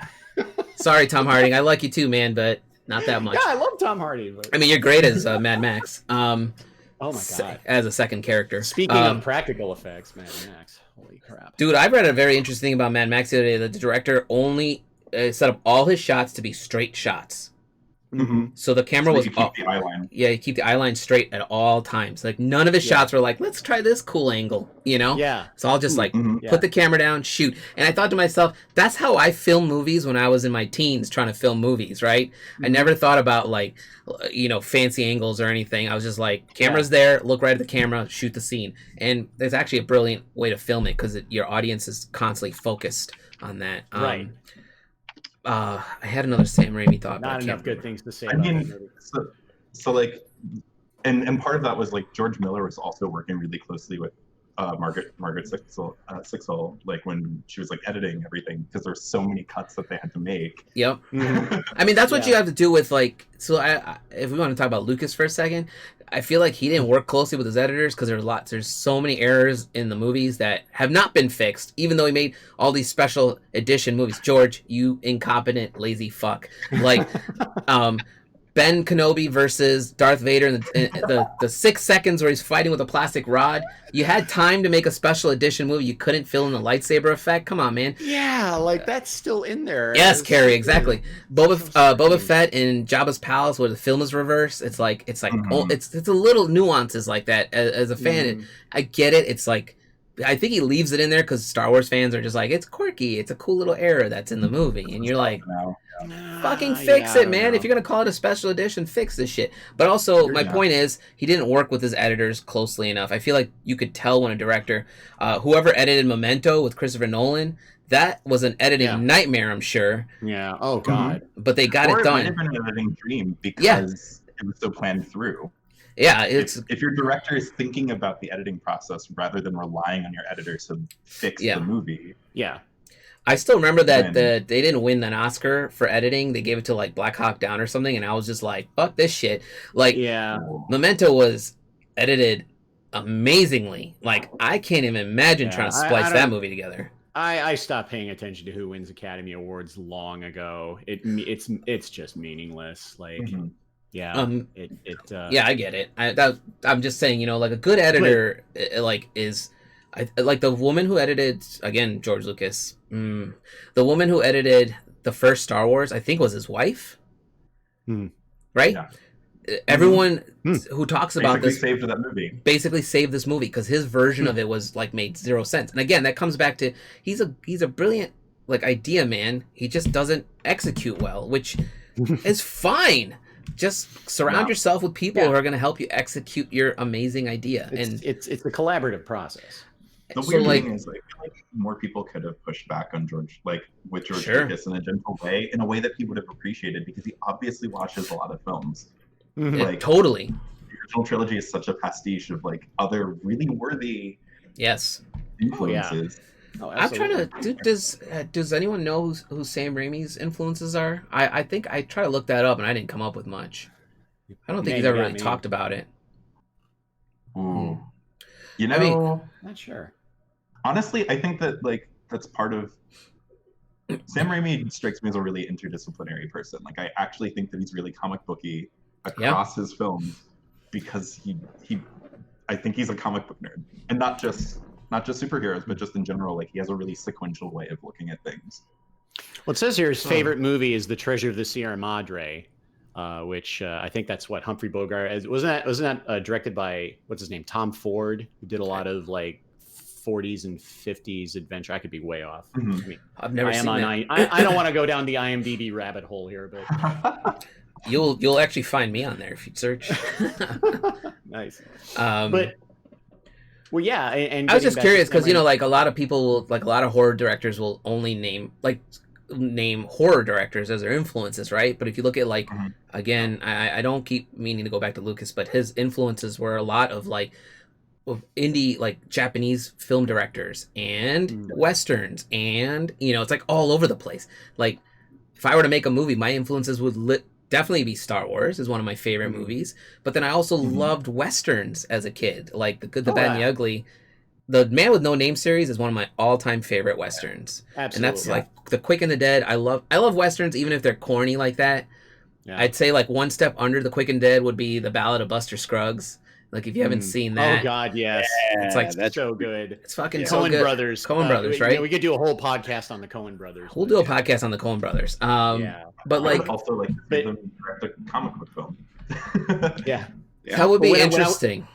Sorry, Tom Harding. I like you too, man, but not that much. Yeah, I love Tom Hardy. But... I mean, you're great as Mad Max. Oh my god! As a second character. Speaking of practical effects, Mad Max. Holy crap! Dude, I read a very interesting thing about Mad Max the other day. That the director only set up all his shots to be straight shots. Mm-hmm. So the camera was keep the eye line. Yeah, you keep the eye line straight at all times. Like none of his shots were like, let's try this cool angle, you know? Yeah. So I'll just like put the camera down, shoot. And I thought to myself, that's how I film movies when I was in my teens trying to film movies, right? I never thought about like, you know, fancy angles or anything. I was just like, camera's there, look right at the camera, shoot the scene. And there's actually a brilliant way to film it because your audience is constantly focused on that. Right. I had another Sam Raimi thought. Not enough good things to say. I mean, so like, and part of that was like George Miller was also working really closely with Margaret Sixel, like when she was like editing everything because there's so many cuts that they had to make. Yep. I mean, that's what you have to do with like. So if we want to talk about Lucas for a second, I feel like he didn't work closely with his editors because there's so many errors in the movies that have not been fixed, even though he made all these special edition movies. George, you incompetent, lazy fuck. Like, Ben Kenobi versus Darth Vader in the 6 seconds where he's fighting with a plastic rod. You had time to make a special edition movie. You couldn't fill in the lightsaber effect. Come on, man. Yeah, like that's still in there. Yes, Carey, exactly. Boba Fett in Jabba's palace where the film is reversed. It's like it's a little nuances like that. As a fan, I get it. It's like I think he leaves it in there because Star Wars fans are just like, it's quirky. It's a cool little error that's in the movie, and you're like. Fucking fix it, man. If you're gonna call it a special edition, fix this shit. But also, my point is, he didn't work with his editors closely enough. I feel like you could tell when a director, whoever edited Memento with Christopher Nolan, that was an editing nightmare, I'm sure. Yeah. Oh God. But they got it done. Might have been an editing dream because it was so planned through. Yeah, it's if your director is thinking about the editing process rather than relying on your editors to fix the movie. Yeah. I still remember that they didn't win an Oscar for editing. They gave it to like Black Hawk Down or something, and I was just like, "Fuck this shit!" Like, Memento was edited amazingly. Like, I can't even imagine trying to splice that movie together. I stopped paying attention to who wins Academy Awards long ago. It's just meaningless. Like, yeah, I get it. I'm just saying, you know, like a good editor, like the woman who edited again George Lucas. The woman who edited the first Star Wars, I think, was his wife. Right? Yeah. Everyone who talks about this basically saved this movie because his version of it was like made zero sense. And again, that comes back to he's a brilliant like idea man. He just doesn't execute well, which is fine. Just surround yourself with people who are going to help you execute your amazing idea. It's a collaborative process. The weird thing is, like more people could have pushed back on George Lucas in a gentle way, in a way that he would have appreciated, because he obviously watches a lot of films. Like, totally. The original trilogy is such a pastiche of like other really worthy influences. I'm trying to. Does anyone know who Sam Raimi's influences are? I think I try to look that up and I didn't come up with much. I don't think he's ever really talked about it. Ooh. You know, not sure. Honestly, I think that like that's part of Sam Raimi strikes me as a really interdisciplinary person. Like I actually think that he's really comic booky across his films because I think he's a comic book nerd, and not just superheroes, but just in general. Like he has a really sequential way of looking at things. Well, it says here his favorite movie is The Treasure of the Sierra Madre, which I think that's what Humphrey Bogart wasn't that directed by what's his name, Tom Ford, who did a lot of like 40s and 50s adventure. I could be way off. I mean, I've never seen that. I don't want to go down the IMDb rabbit hole here, but you'll actually find me on there if you search. Nice. But well, yeah, and I was just curious because you know, like a lot of people will, like a lot of horror directors will only name horror directors as their influences, right? But if you look at like again, I don't keep meaning to go back to Lucas, but his influences were a lot of like indie, like Japanese film directors and westerns, and you know, it's like all over the place. Like if I were to make a movie, my influences would definitely be Star Wars is one of my favorite movies, but then I also loved westerns as a kid, like The Good, the Bad, and the Ugly. The Man with No Name series is one of my all-time favorite westerns. Absolutely. And that's like The Quick and the Dead. I love westerns even if they're corny like that. Yeah. I'd say like one step under The Quick and Dead would be The Ballad of Buster Scruggs. Like if you haven't seen that. Oh God, yes. It's like that's so good. It's fucking so good. Brothers. Coen Brothers, right? We could do a whole podcast on the Coen Brothers. We'll do a podcast on the Coen Brothers. But like also like them direct a comic book film. Yeah. That would be interesting.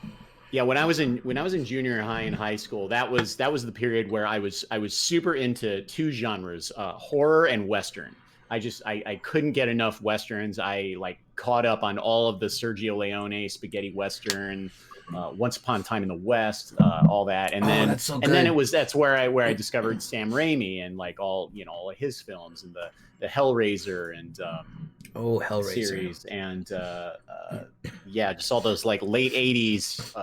When I was in junior high and high school, that was the period where I was super into two genres, horror and Western. I couldn't get enough Westerns. I like caught up on all of the Sergio Leone spaghetti Western, Once Upon a Time in the West, all that. And then that's so good. And then that's where I discovered Sam Raimi and like all of his films and the Hellraiser and Hellraiser series and just all those like late 80s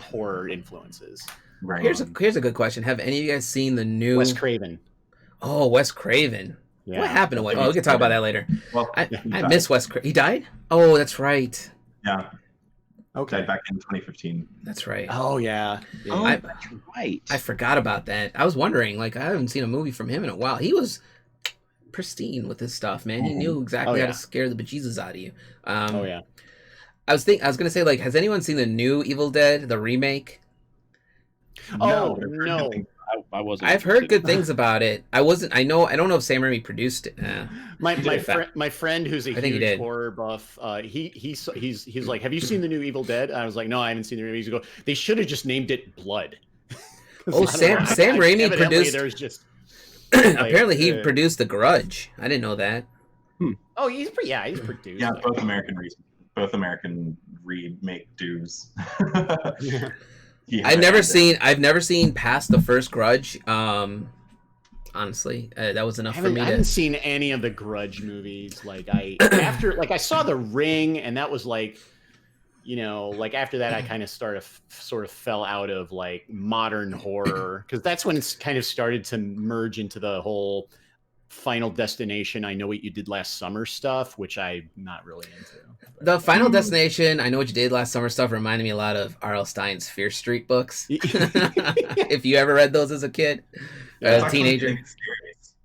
horror influences. Right. Here's a good question. Have any of you guys seen the new Wes Craven? Oh, Wes Craven. Yeah. What happened to Wes? We can talk about that later. Well, I miss Wes Craven. He died? Oh, that's right. Yeah. Okay. Died back in 2015. That's right. Oh yeah. That's right. I forgot about that. I was wondering, like, I haven't seen a movie from him in a while. He was pristine with his stuff, man. He knew exactly how to scare the bejesus out of you. I was gonna say, like, has anyone seen the new Evil Dead, the remake? Oh no. I wasn't. I've heard good things about it. I don't know if Sam Raimi produced it. My friend who's a huge horror buff, he's like, have you seen the new Evil Dead? I was like, no, I haven't seen the new. He's go, they should have just named it Blood. Sam Raimi produced. There's just apparently he produced The Grudge. I didn't know that. Oh, he's produced. Yeah, both American remake dudes. I've never seen past the first Grudge. Honestly, that was enough for me. I haven't seen any of the Grudge movies. Like I saw The Ring, and that was like, like after that I kind of sort of fell out of like modern horror because that's when it's kind of started to merge into the whole Final Destination, I Know What You Did Last Summer stuff, which I'm not really into. The Final Destination, I Know What You Did Last Summer stuff reminded me a lot of R.L. Stein's Fear Street books. If you ever read those as a kid, a teenager.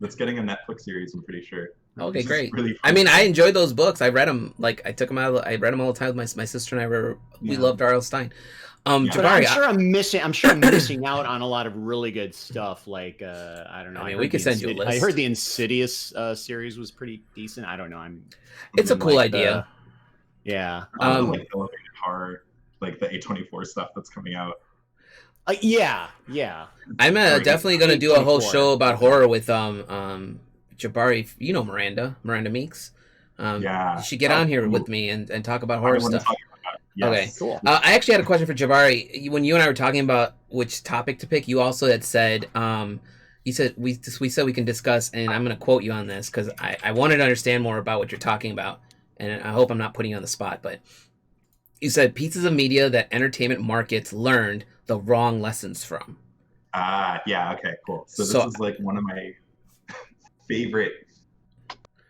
That's getting a Netflix series, I'm pretty sure. Okay, great. Really I mean, I enjoyed those books. I read them. Like, I took them out. I read them all the time with my sister and I. We loved R.L. Stein. Jabari, I'm sure I'm missing out on a lot of really good stuff. Like I don't know. I mean, we could send you a list. I heard the Insidious series was pretty decent. I don't know. It's a cool idea. Yeah. Like elevated horror, like the A24 stuff that's coming out. Yeah. I'm definitely gonna do a whole show about horror with Jabari. You know Miranda Meeks. You should get on here with me and talk about horror stuff. Yes. Okay, cool. I actually had a question for Jabari. When you and I were talking about which topic to pick, you also had said, you said we said we can discuss, and I'm going to quote you on this because I wanted to understand more about what you're talking about, and I hope I'm not putting you on the spot, but you said pieces of media that entertainment markets learned the wrong lessons from. Yeah, okay, cool. So this is like one of my favorite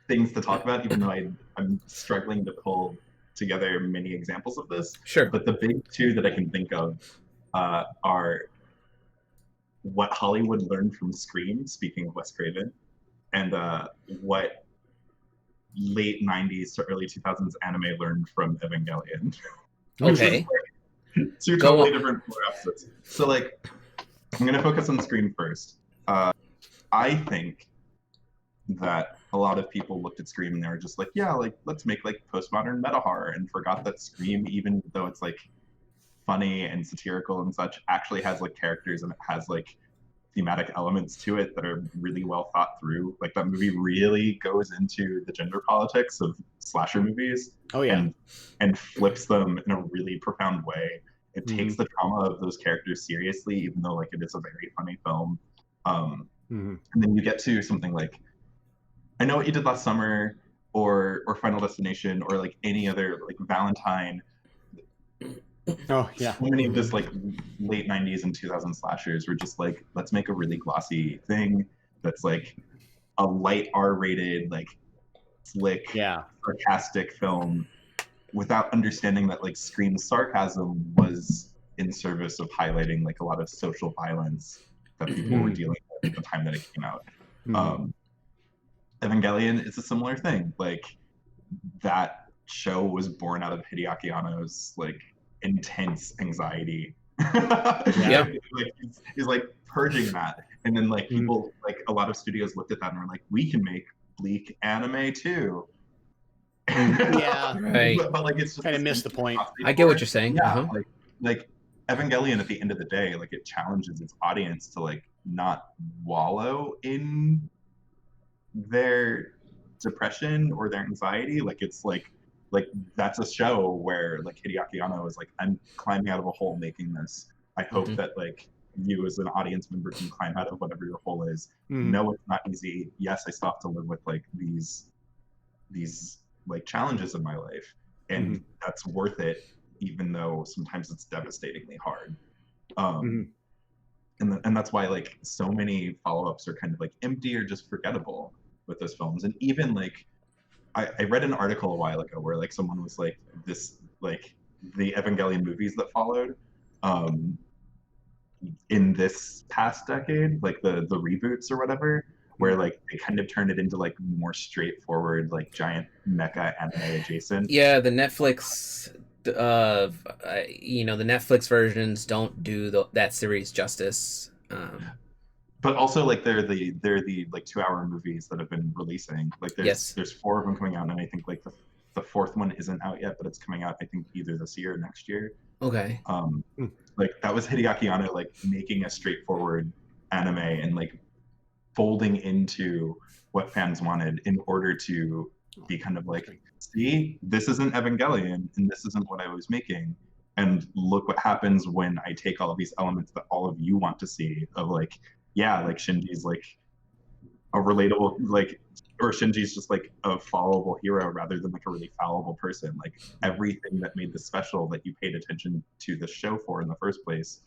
things to talk about, even though I'm struggling to pull together many examples of this. Sure. But the big two that I can think of are what Hollywood learned from Scream, speaking of Wes Craven, and what late 90s to early 2000s anime learned from Evangelion. Okay. Two totally different episodes. So like, I'm going to focus on Scream first. I think that a lot of people looked at Scream and they were just like, yeah, like let's make like postmodern meta horror, and forgot that Scream, even though it's like funny and satirical and such, actually has like characters and it has like thematic elements to it that are really well thought through. Like that movie really goes into the gender politics of slasher movies. Oh yeah. And flips them in a really profound way. It takes the trauma of those characters seriously, even though like it is a very funny film. And then you get to something like I Know What You Did Last Summer, or Final Destination, or like any other like Valentine. Oh yeah. So many of this like late 90s and 2000s slashers were just like, let's make a really glossy thing that's like a light R-rated, like slick, sarcastic film, without understanding that like Scream's sarcasm was in service of highlighting like a lot of social violence that people were dealing with at the time that it came out. Evangelion is a similar thing. Like that show was born out of Hideaki Anno's like intense anxiety. Like, he's like purging that, and then like people like a lot of studios looked at that and were like, we can make bleak anime too. Right. But like it's just kind of missed the point. I get what you're saying. Like Evangelion at the end of the day, like it challenges its audience to like not wallow in their depression or their anxiety. Like it's like that's a show where like Hideaki Anno is like, I'm climbing out of a hole making this. I hope that like you as an audience member can climb out of whatever your hole is. No, it's not easy. Yes, I still have to live with like these like challenges in my life, and that's worth it, even though sometimes it's devastatingly hard. And that's why like so many follow-ups are kind of like empty or just forgettable with those films. And even like I read an article a while ago where like someone was like, this like the Evangelion movies that followed in this past decade, like the reboots or whatever, where like they kind of turned it into like more straightforward, like giant mecha anime adjacent. Yeah, the Netflix, the Netflix versions don't do that series justice. But also like they're the like 2-hour movies that have been releasing. Like there's 4 of them coming out, and I think like the 4th one isn't out yet, but it's coming out I think either this year or next year. Okay. Like that was Hideaki Anno like making a straightforward anime and like folding into what fans wanted in order to be kind of like, see, this isn't Evangelion and this isn't what I was making, and look what happens when I take all of these elements that all of you want to see of like, yeah, like Shinji's like a relatable like, or Shinji's just like a followable hero rather than like a really fallible person. Like everything that made this special that you paid attention to the show for in the first place,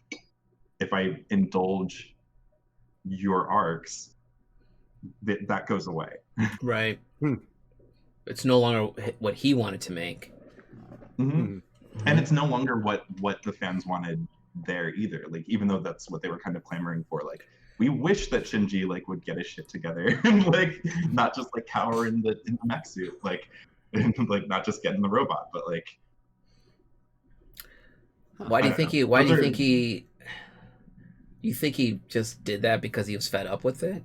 if I indulge your arcs, that goes away. Right. It's no longer what he wanted to make. And it's no longer what the fans wanted there either. Like even though that's what they were kind of clamoring for, like we wish that Shinji like would get his shit together and like not just like cower in the mech suit, like and, like not just get in the robot, but like. Why do you think he? You think he just did that because he was fed up with it?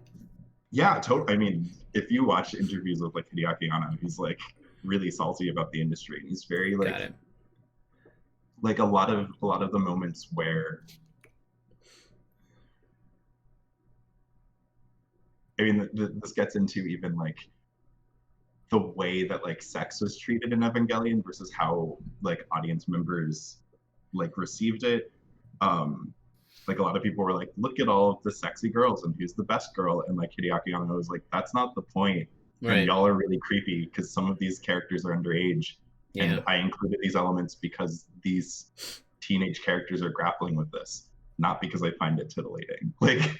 Yeah, totally. I mean, if you watch interviews with like Hideaki Anno, he's like really salty about the industry. He's very like a lot of the moments where, I mean, this gets into even like the way that like sex was treated in Evangelion versus how like audience members like received it. Like a lot of people were like, look at all of the sexy girls and who's the best girl, and like Hideaki Anno was like, that's not the point. Right. And y'all are really creepy because some of these characters are underage. Yeah. And I included these elements because these teenage characters are grappling with this, not because I find it titillating. Like,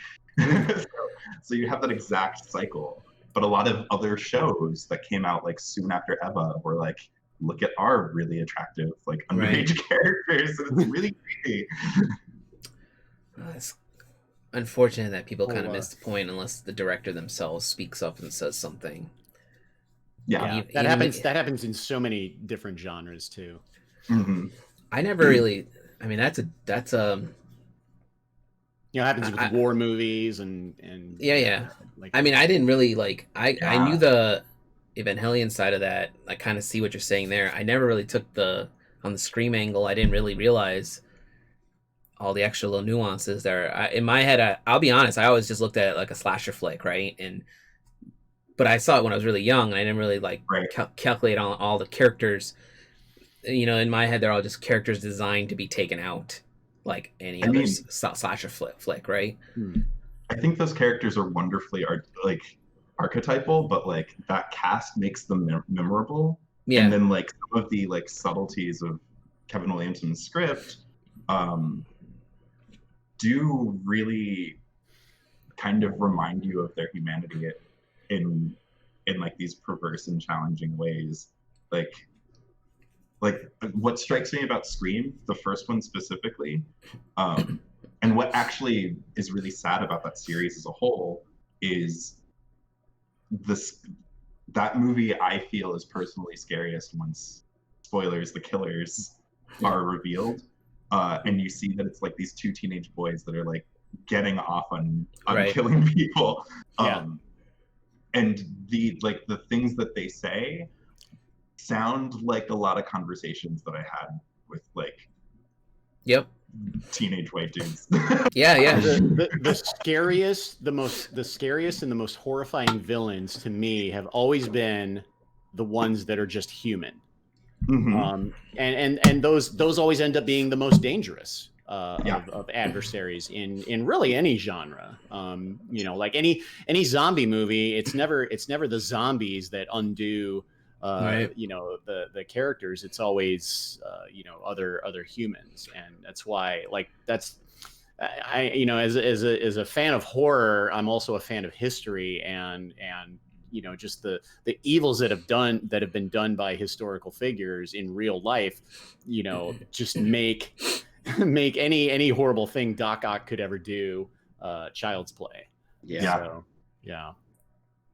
so you have that exact cycle. But a lot of other shows that came out like soon after Eva were like, look at our really attractive like underage characters, and it's really creepy. It's unfortunate that people kind of miss the point unless the director themselves speaks up and says something. Yeah, that happens. That happens in so many different genres too. I never really. I mean, that's happens with war movies and yeah. Like, I mean, I didn't really like. I knew the Evangelion side of that. I kind of see what you're saying there. I never really took on the Scream angle. I didn't really realize all the extra little nuances there. In my head, I'll be honest, I always just looked at it like a slasher flick, right? But I saw it when I was really young, and I didn't really calculate on all the characters. In my head, they're all just characters designed to be taken out, like any other slasher flick, right? I think those characters are wonderfully archetypal, but like that cast makes them memorable. Yeah. And then like some of the like subtleties of Kevin Williamson's script do really kind of remind you of their humanity in like these perverse and challenging ways. Like like what strikes me about Scream, the first one specifically, and what actually is really sad about that series as a whole is that movie I feel is personally scariest once, spoilers, the killers are revealed, and you see that it's like these two teenage boys that are like getting off on killing people, and the things that they say sound like a lot of conversations that I had with like teenage white dudes. The scariest and the most horrifying villains to me have always been the ones that are just human. And those always end up being the most dangerous of adversaries in really any genre. Like any zombie movie, it's never the zombies that undo the characters. It's always other humans, and that's why as a fan of horror, I'm also a fan of history and just the evils that have been done by historical figures in real life, just make any horrible thing Doc Ock could ever do child's play. That's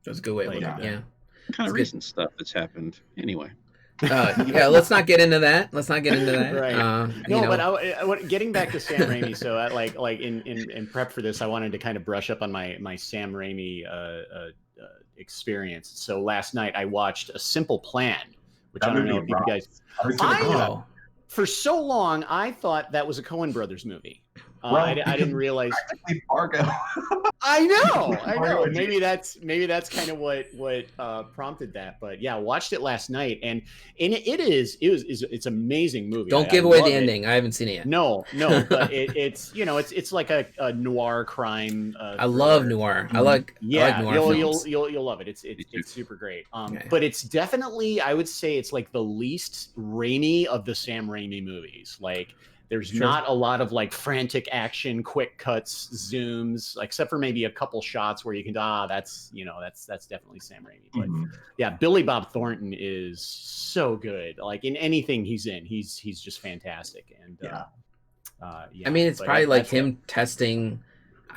a good way of looking at that. Kind of recent stuff that's happened anyway. Let's not get into that. Right. But getting back to Sam Raimi, so in prep for this, I wanted to kind of brush up on my Sam Raimi experience. So last night I watched A Simple Plan, which I don't know if you guys. For so long, I thought that was a Coen Brothers movie. I didn't realize. Fargo. I know. Maybe that's kind of what prompted that. But yeah, I watched it last night, and it's an amazing movie. Don't give away the ending. I haven't seen it yet. No, but it's like a noir crime. I love noir. I like noir films. You'll love it. It's super great. But it's definitely, I would say, it's like the least Raimi of the Sam Raimi movies. Like, there's not a lot of like frantic action, quick cuts, zooms, except for maybe a couple shots where you can that's definitely Sam Raimi. But yeah, Billy Bob Thornton is so good. Like in anything he's in, he's just fantastic. And I mean, it's probably like him testing.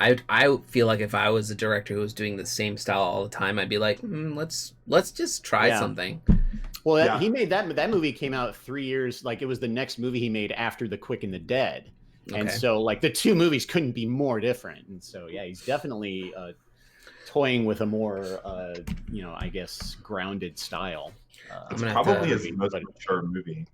I feel like if I was a director who was doing the same style all the time, I'd be like, let's just try something. Well, he made that movie came out 3 years. Like, it was the next movie he made after The Quick and the Dead. And so like the two movies couldn't be more different. And so, yeah, he's definitely toying with a more, I guess, grounded style. It's probably his most mature movie.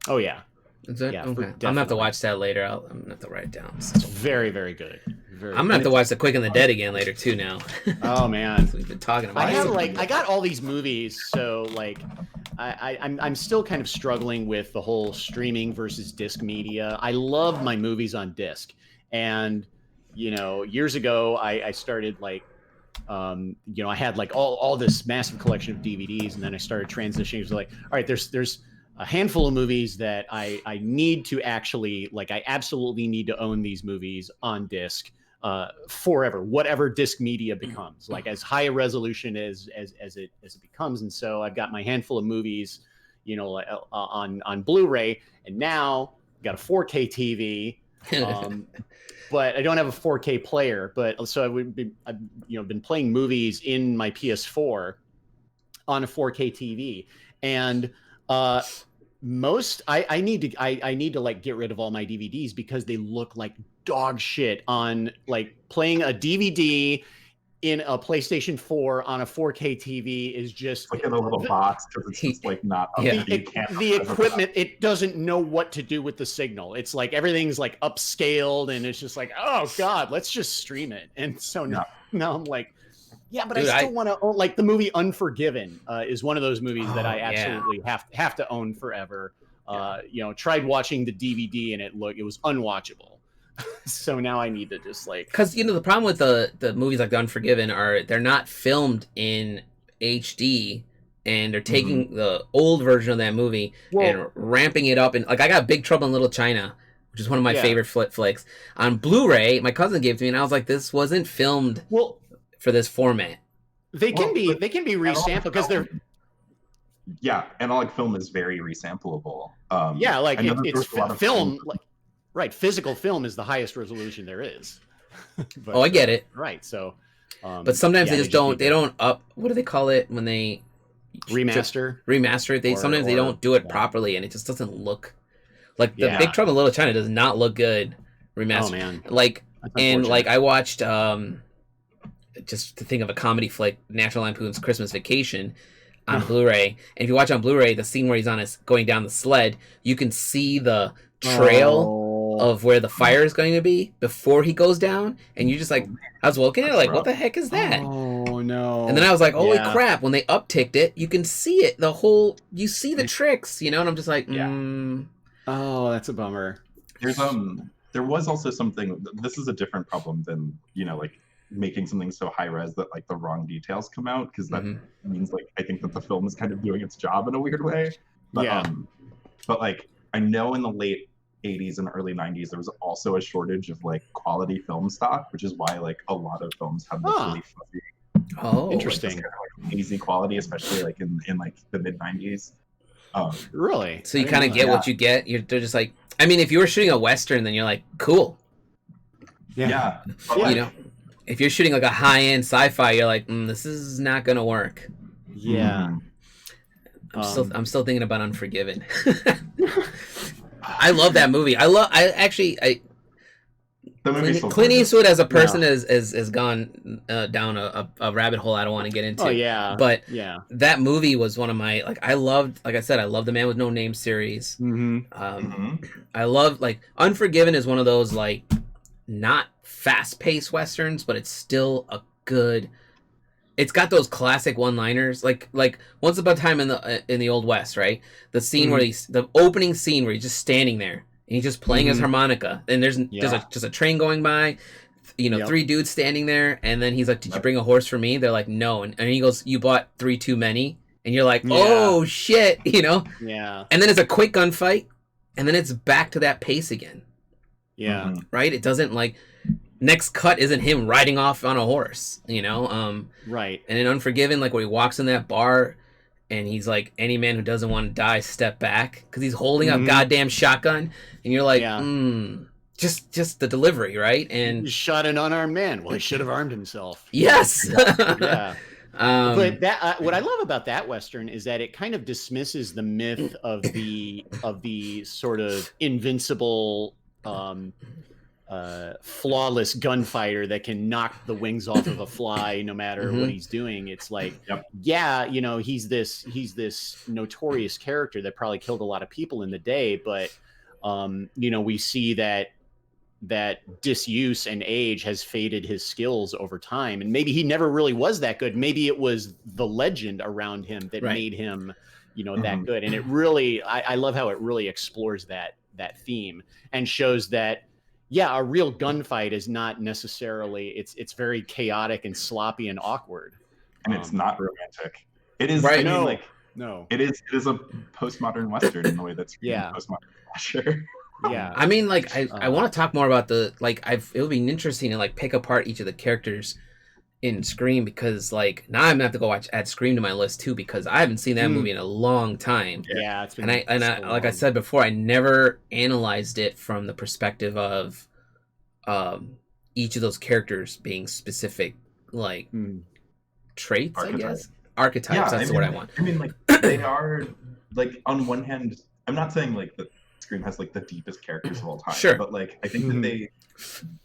Oh, yeah. Is it? Yeah, okay. I'm going to have to watch that later. I'm going to have to write it down. It's very, very good. I'm going to have to watch The Quick and the Dead again later, too, now. Oh, man. We've been talking about I got all these movies, so, like, I'm still kind of struggling with the whole streaming versus disc media. I love my movies on disc. And, years ago, I started, like, I had, like, all this massive collection of DVDs, and then I started transitioning. It was like, all right, there's a handful of movies that I need to actually, like, I absolutely need to own these movies on disc forever, whatever disc media becomes, like as high a resolution as it becomes. And so I've got my handful of movies, on Blu-ray, and now I've got a 4K TV, but I don't have a 4K player. But so I've been playing movies in my PS4 on a 4K TV, and I need to like get rid of all my DVDs because they look like dog shit on, like, playing a DVD in a PlayStation 4 on a 4K TV is just like in a little box because it's just like not the equipment. It doesn't know what to do with the signal. It's like everything's like upscaled, and it's just like, oh god, let's just stream it. And so now I'm like, yeah, but dude, I still want to own, like, the movie Unforgiven is one of those movies that I absolutely have to own forever. Tried watching the DVD and it was unwatchable. So now I need to just, like, because the problem with the movies like The Unforgiven are they're not filmed in HD, and they're taking the old version of that movie and ramping it up. And like, I got Big Trouble in Little China, which is one of my favorite flicks, on Blu-ray. My cousin gave it to me, and I was like, this wasn't filmed for this format. They can be resampled because they're. yeah, analog film is very resamplable. Yeah, like it's film, like, right? Physical film is the highest resolution there is. But, I get it. Right, so. But sometimes they just don't. They don't up. What do they call it when they remaster it? Sometimes they don't do it properly, and it just doesn't look like the Big Trouble in Little China does not look good remastered. Oh man, like and like I watched just to think of a comedy flick, National Lampoon's Christmas Vacation on Blu-ray, and if you watch on Blu-ray, the scene where he's on his going down the sled, you can see the trail of where the fire is going to be before he goes down, and you just like, I was looking at it like, what the heck is that? Oh no! And then I was like, holy crap! When they upticked it, you can see it. You see the tricks, And I'm just like, oh, that's a bummer. There was also something. This is a different problem than like making something so high res that like the wrong details come out, because that means like I think that the film is kind of doing its job in a weird way. But, but like I know in the late 80s and early 90s there was also a shortage of like quality film stock, which is why like a lot of films have this really fuzzy, interesting, like, kind of easy quality, especially like in like the mid 90s. Really? So you kind of get what you get. They're just like, I mean, if you were shooting a Western, then you're like, cool. Yeah. If you're shooting like a high-end sci-fi, you're like, this is not gonna work. Yeah. I'm still thinking about Unforgiven. I love that movie. Clint Eastwood as a person has gone down a rabbit hole I don't want to get into. Oh yeah. But that movie was one of my I loved the Man with No Name series. I love Unforgiven is one of those like not fast-paced westerns, but it's still a good. It's got those classic one-liners, like Once Upon a Time in the Old West, right? The scene where the opening scene where he's just standing there and he's just playing his harmonica, and there's just a train going by, three dudes standing there, and then he's like, "Did you bring a horse for me?" They're like, "No," and he goes, "You bought 3 too many," and you're like, "Oh shit," Yeah. And then it's a quick gunfight, and then it's back to that pace again. Yeah. Right. It doesn't next cut isn't him riding off on a horse, Right. And in Unforgiven, like where he walks in that bar and he's like, any man who doesn't want to die, step back, because he's holding a goddamn shotgun, and you're like, just the delivery, right? And he shot an unarmed man. Well, he should have armed himself. Yes. Yeah. But that what I love about that Western is that it kind of dismisses the myth of the sort of invincible flawless gunfighter that can knock the wings off of a fly no matter what he's doing. It's like, he's this notorious character that probably killed a lot of people in the day, but we see that disuse and age has faded his skills over time, and maybe he never really was that good. Maybe it was the legend around him that made him that good. And it really, I love how it really explores that theme and shows that a real gunfight is not necessarily, it's very chaotic and sloppy and awkward. And it's not romantic. It is, right. No. It is a postmodern Western in the way that's postmodern slasher. Yeah. I mean, I want to talk more about it would be interesting to pick apart each of the characters in Scream, because now I'm gonna have to go add Scream to my list too, because I haven't seen that movie in a long time. Yeah, it's been like I said before, I never analyzed it from the perspective of each of those characters being specific traits, I guess. Archetypes, that's the word I want. I mean, they are on one hand, I'm not saying that Scream has the deepest characters of all time. Sure. But I think that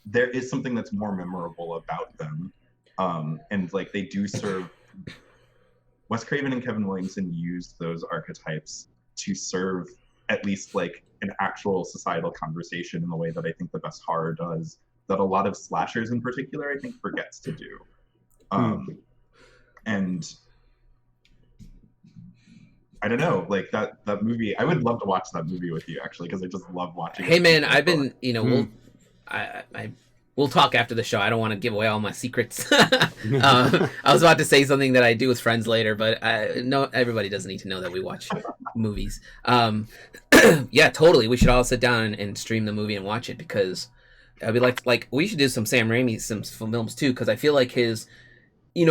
there is something that's more memorable about them. And they do serve. Wes Craven and Kevin Williamson used those archetypes to serve at least an actual societal conversation in the way that I think the best horror does, that a lot of slashers in particular I think forgets to do. And I don't know, that movie, I would love to watch that movie with you actually, because I just love watching it. Hey man, I've been we'll talk after the show. I don't want to give away all my secrets. I was about to say something that I do with friends later, but no, everybody doesn't need to know that we watch movies. Yeah, totally. We should all sit down and stream the movie and watch it, because I'd be like we should do some Sam Raimi, some films too, because I feel like his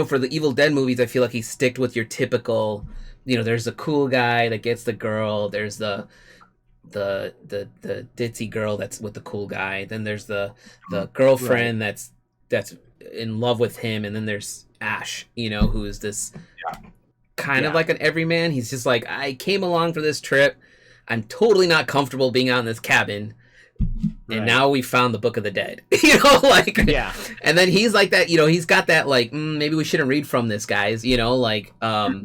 for the Evil Dead movies, I feel like he sticked with your typical, there's the cool guy that gets the girl, there's the ditzy girl that's with the cool guy, then there's the girlfriend that's in love with him, and then there's Ash, who's this kind of like an everyman. He's just like, I came along for this trip, I'm totally not comfortable being out in this cabin, and now we found the Book of the Dead. And then he's like that, he's got that like, maybe we shouldn't read from this, guys, because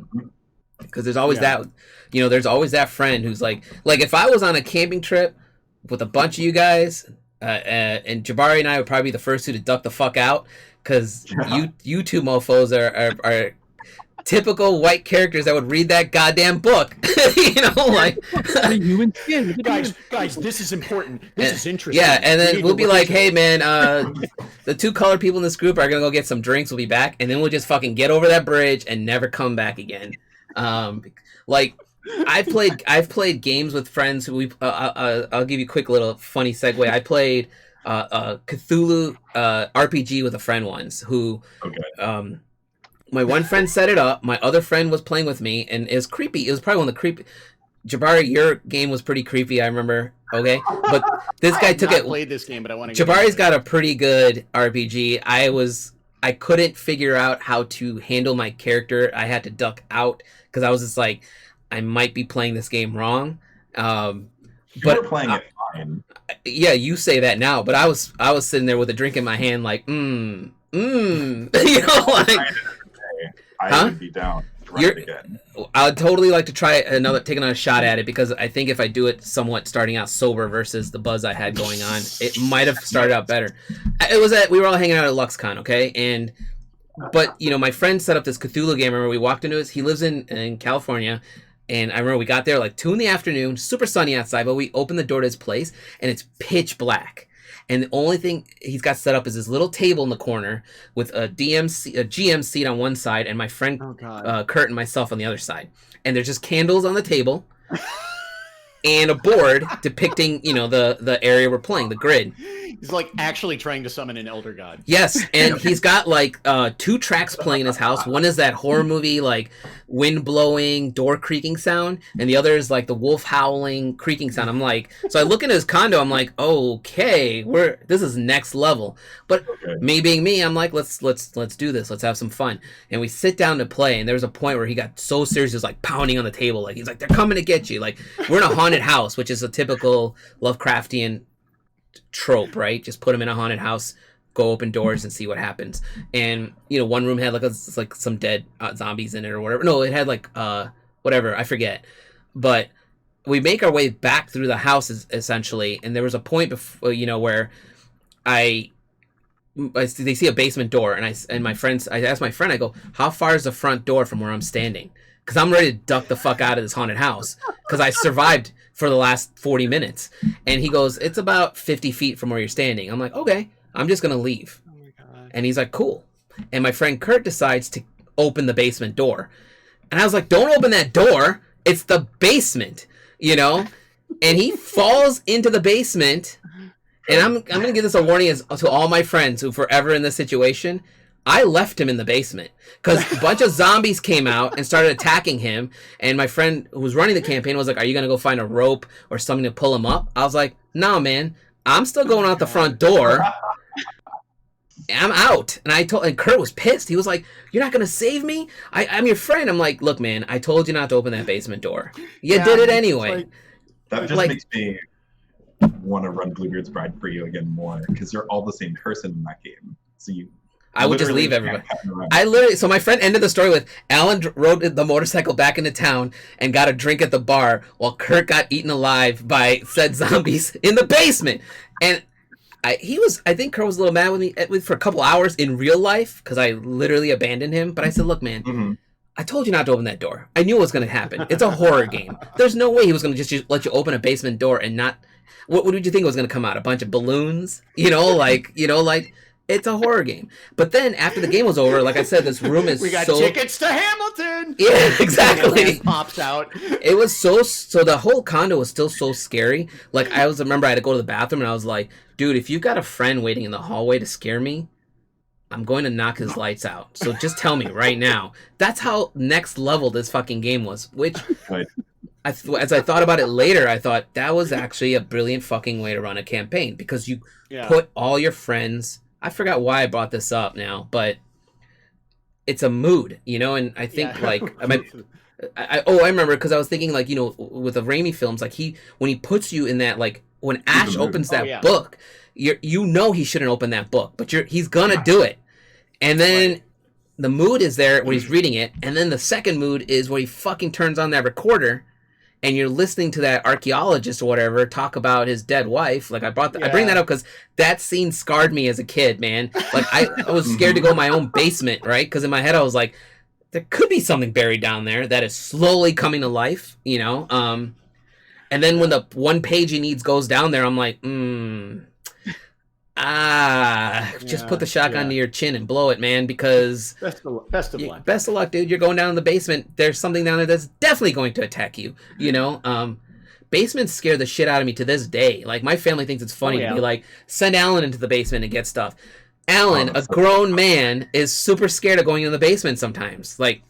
there's always that, there's always that friend who's like if I was on a camping trip with a bunch of you guys, and Jabari and I would probably be the first two to duck the fuck out, because you two mofos are typical white characters that would read that goddamn book. Human skin. Guys, this is important. This is interesting. Yeah, and then we'll be like, hey man, the two colored people in this group are gonna go get some drinks. We'll be back, and then we'll just fucking get over that bridge and never come back again. I've played games with friends who I'll give you a quick little funny segue. I played Cthulhu RPG with a friend once who my one friend set it up, my other friend was playing with me, and it was creepy. It was probably one of the creepy. Jabari, your game was pretty creepy, I remember. Okay, but this guy took it. Played this game, but I want to. Jabari's got a pretty good RPG. I couldn't figure out how to handle my character. I had to duck out because I was just like, I might be playing this game wrong. You were playing it fine. Yeah, you say that now, but I was sitting there with a drink in my hand, like, I would be down to run it again. I'd totally like to take another shot at it, because I think if I do it somewhat starting out sober versus the buzz I had going on, it might have started out better. We were all hanging out at LuxCon, okay? But my friend set up this Cthulhu game. I remember we walked into he lives in California, and I remember we got there like 2 PM, super sunny outside, but we opened the door to his place, and it's pitch black. And the only thing he's got set up is this little table in the corner with a GM seat on one side, and my friend Kurt and myself on the other side. And there's just candles on the table and a board depicting, the area we're playing, the grid. He's like actually trying to summon an elder god. Yes, and he's got like 2 tracks playing in his house. One is that horror movie like wind blowing, door creaking sound, and the other is like the wolf howling, creaking sound. I'm like, so I look into his condo. I'm like, okay, this is next level. But me being me, I'm like, let's do this. Let's have some fun. And we sit down to play. And there was a point where he got so serious, he was like pounding on the table, like he's like, they're coming to get you. Like, we're in a haunted house, which is a typical Lovecraftian trope, right? Just put him in a haunted house, go open doors and see what happens. And one room had like some dead zombies in it or whatever. No, it had like whatever, I forget. But we make our way back through the house essentially, and there was a point before, where they see a basement door, and I asked my friend, I go, how far is the front door from where I'm standing? Because I'm ready to duck the fuck out of this haunted house, because I survived for the last 40 minutes. And he goes, it's about 50 feet from where you're standing. I'm like, okay, I'm just going to leave. Oh my God. And he's like, cool. And my friend Kurt decides to open the basement door. And I was like, don't open that door. It's the basement, And he falls into the basement. And I'm going to give this a warning to all my friends who forever in this situation. I left him in the basement because a bunch of zombies came out and started attacking him. And my friend who was running the campaign was like, are you going to go find a rope or something to pull him up? I was like, no, man, I'm still going out the front door. I'm out. And Kurt was pissed. He was like, you're not going to save me? I'm your friend. I'm like, look, man, I told you not to open that basement door. You did it anyway. That just makes me want to run Bluebeard's Bride for you again more, because you're all the same person in that game. So I would just leave everybody. So my friend ended the story with Alan rode the motorcycle back into town and got a drink at the bar while Kurt got eaten alive by said zombies in the basement. And I think Kurt was a little mad with me for a couple hours in real life because I literally abandoned him. But I said, look, man, I told you not to open that door. I knew it was going to happen. It's a horror game. There's no way he was going to just let you open a basement door and not. What did you think was going to come out? A bunch of balloons? It's a horror game. But then after the game was over, like I said, this room is we got tickets to Hamilton. Yeah, exactly. Pops out. It was so the whole condo was still so scary. Like remember I had to go to the bathroom and I was like, dude, if you've got a friend waiting in the hallway to scare me, I'm going to knock his lights out. So just tell me right now. That's how next level this fucking game was. Which, as I thought about it later, I thought that was actually a brilliant fucking way to run a campaign, because you put all your friends. I forgot why I brought this up now, but it's a mood, you know. And I think like I remember, because I was thinking, like, you know, with the Raimi films, like when he puts you in that, like when Ash opens that book, you know he shouldn't open that book, but he's gonna do it. And then the mood is there when he's reading it, and then the second mood is when he fucking turns on that recorder, and you're listening to that archaeologist or whatever talk about his dead wife. Like I bring that up because that scene scarred me as a kid, man. Like I was scared to go in my own basement, right? Because in my head I was like, there could be something buried down there that is slowly coming to life, you know? And then when the one page he needs goes down there, I'm like, just put the shotgun to your chin and blow it, man, because best of luck. Best of luck, dude. You're going down in the basement. There's something down there that's definitely going to attack you, you know? Basements scare the shit out of me to this day. Like, my family thinks it's funny to be like, send Alan into the basement and get stuff. Alan, a grown man, is super scared of going in the basement sometimes. Like,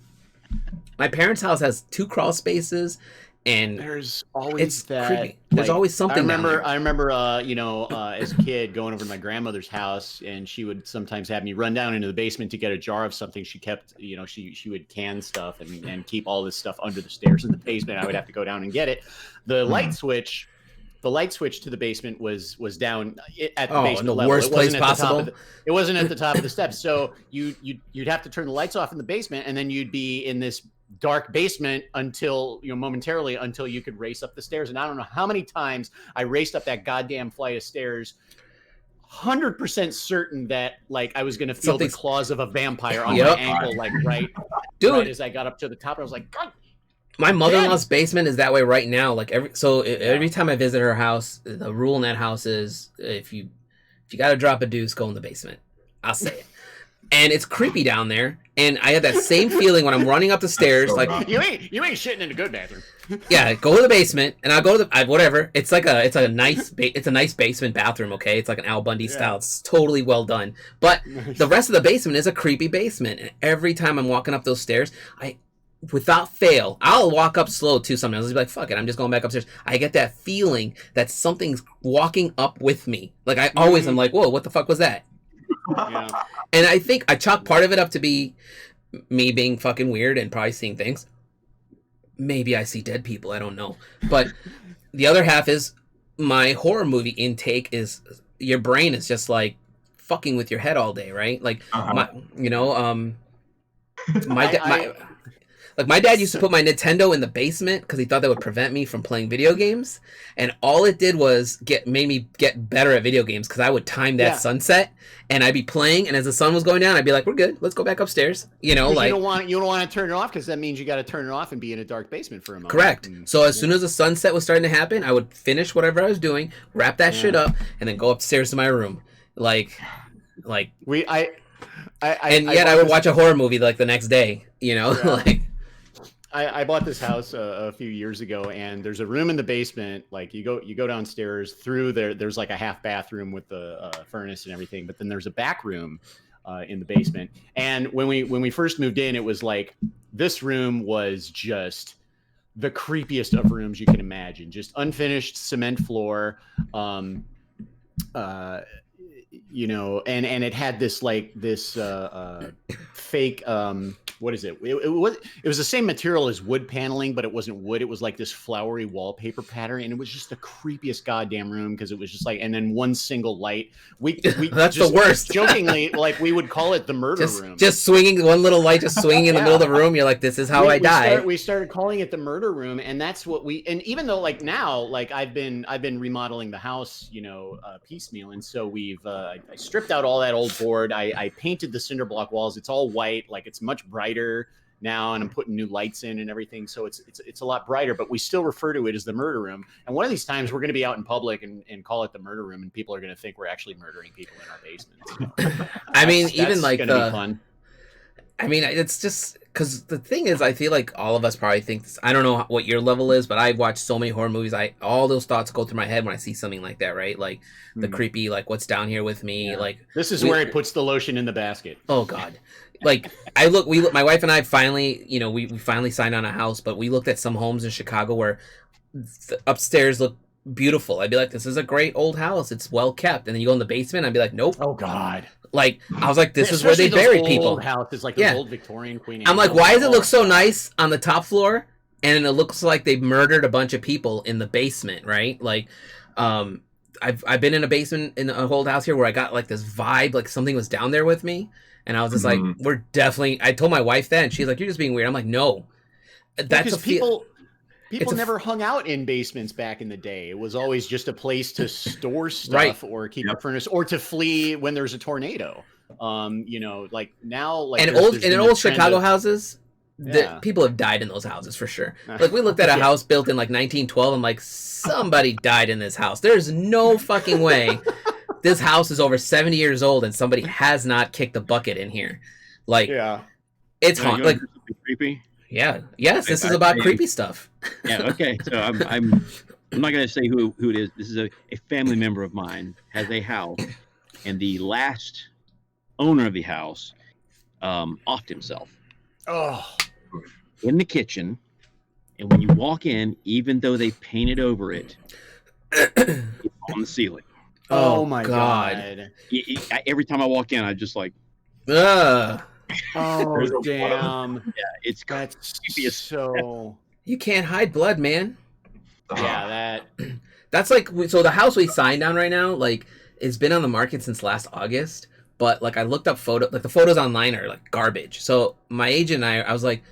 my parents' house has 2 crawl spaces, and there's always that. Creepy. There's always something. I remember, you know, as a kid going over to my grandmother's house, and she would sometimes have me run down into the basement to get a jar of something she kept. You know, she would can stuff and keep all this stuff under the stairs in the basement. I would have to go down and get it. The light switch to the basement was down at the basement level. Worst place possible. It wasn't at the top of the steps. So you'd have to turn the lights off in the basement, and then you'd be in this dark basement until momentarily until you could race up the stairs. And I don't know how many times I raced up that goddamn flight of stairs, 100% certain that like I was going to feel the claws of a vampire on my ankle, like right as I got up to the top. I was like, God. My mother-in-law's basement is that way right now. Like every time I visit her house, the rule in that house is if you got to drop a deuce, go in the basement. I'll say it. And it's creepy down there, and I had that same feeling when I'm running up the stairs. Like you ain't shitting in a good bathroom. Yeah, go to the basement, and I'll go to whatever. It's a nice basement bathroom. Okay, it's like an Al Bundy style. It's totally well done. But the rest of the basement is a creepy basement, and every time I'm walking up those stairs, without fail, I'll walk up slow too. Sometimes I'll be like, "Fuck it, I'm just going back upstairs." I get that feeling that something's walking up with me. Like I always, I'm like, "Whoa, what the fuck was that?" Yeah. And I think I chalk part of it up to be me being fucking weird and probably seeing things. Maybe I see dead people. I don't know. But the other half is my horror movie intake is your brain is just like fucking with your head all day, right? Like my dad used to put my Nintendo in the basement because he thought that would prevent me from playing video games, and all it did was made me get better at video games because I would time that sunset, and I'd be playing, and as the sun was going down, I'd be like, "We're good, let's go back upstairs." You know, like you don't want to turn it off because that means you got to turn it off and be in a dark basement for a moment. Correct. So as soon as the sunset was starting to happen, I would finish whatever I was doing, wrap that shit up, and then go upstairs to my room. I would watch a horror movie like the next day. You know, like. I bought this house a few years ago, and there's a room in the basement. Like you go downstairs through there. There's like a half bathroom with the furnace and everything, but then there's a back room in the basement. And when we first moved in, it was like this room was just the creepiest of rooms you can imagine. Just unfinished cement floor. You know, and it had this fake what is it? It was the same material as wood paneling, but it wasn't wood. It was like this flowery wallpaper pattern, and it was just the creepiest goddamn room because it was just like, and then one single light. We that's the worst. Jokingly, like we would call it the murder room. Just swinging one little light, just swinging in the middle of the room. You're like, this is how I die. We started calling it the murder room, and that's what and even though like now, like I've been remodeling the house, you know, piecemeal, and so we've I stripped out all that old board. I painted the cinder block walls. It's all white, like it's much brighter now, and I'm putting new lights in and everything, so it's a lot brighter, but we still refer to it as the murder room. And one of these times we're going to be out in public and call it the murder room, and people are going to think we're actually murdering people in our basement. So I mean, even like fun. I mean, it's just because the thing is, I feel like all of us probably think this, I don't know what your level is, but I've watched so many horror movies. All those thoughts go through my head when I see something like that, right? Like the creepy, like what's down here with me, like this is where it puts the lotion in the basket. Oh God. Like my wife and I finally, we finally signed on a house, but we looked at some homes in Chicago where the upstairs look beautiful. I'd be like, this is a great old house. It's well kept. And then you go in the basement, I'd be like, nope. Oh God. Like I was like, this is where they bury people. Old houses, like an old Victorian Queen. I'm like, why does it look so nice on the top floor, and it looks like they murdered a bunch of people in the basement, right? Like, I've been in a basement in a old house here where I got like this vibe, like something was down there with me, and I was just like, we're definitely. I told my wife that, and she's like, you're just being weird. I'm like, no, that's People never hung out in basements back in the day. It was always just a place to store stuff or keep a furnace or to flee when there's a tornado. Like now, like in old Chicago houses, people have died in those houses for sure. Like we looked at a house built in like 1912 and like somebody died in this house. There's no fucking way this house is over 70 years old and somebody has not kicked the bucket in here. Like it's haunted. Like creepy. Yeah. Yes. This is about creepy stuff. Yeah. Okay. So I'm not going to say who it is. This is a family member of mine has a house, and the last owner of the house offed himself. Oh. In the kitchen, and when you walk in, even though they painted over it, it's on the ceiling. Oh my God. Every time I walk in, I just like. Oh damn! Yeah, it's so. You can't hide blood, man. Yeah, that's like so. The house we signed on right now, like, it's been on the market since last August. But like, I looked up the photos online are like garbage. So my agent and I was like,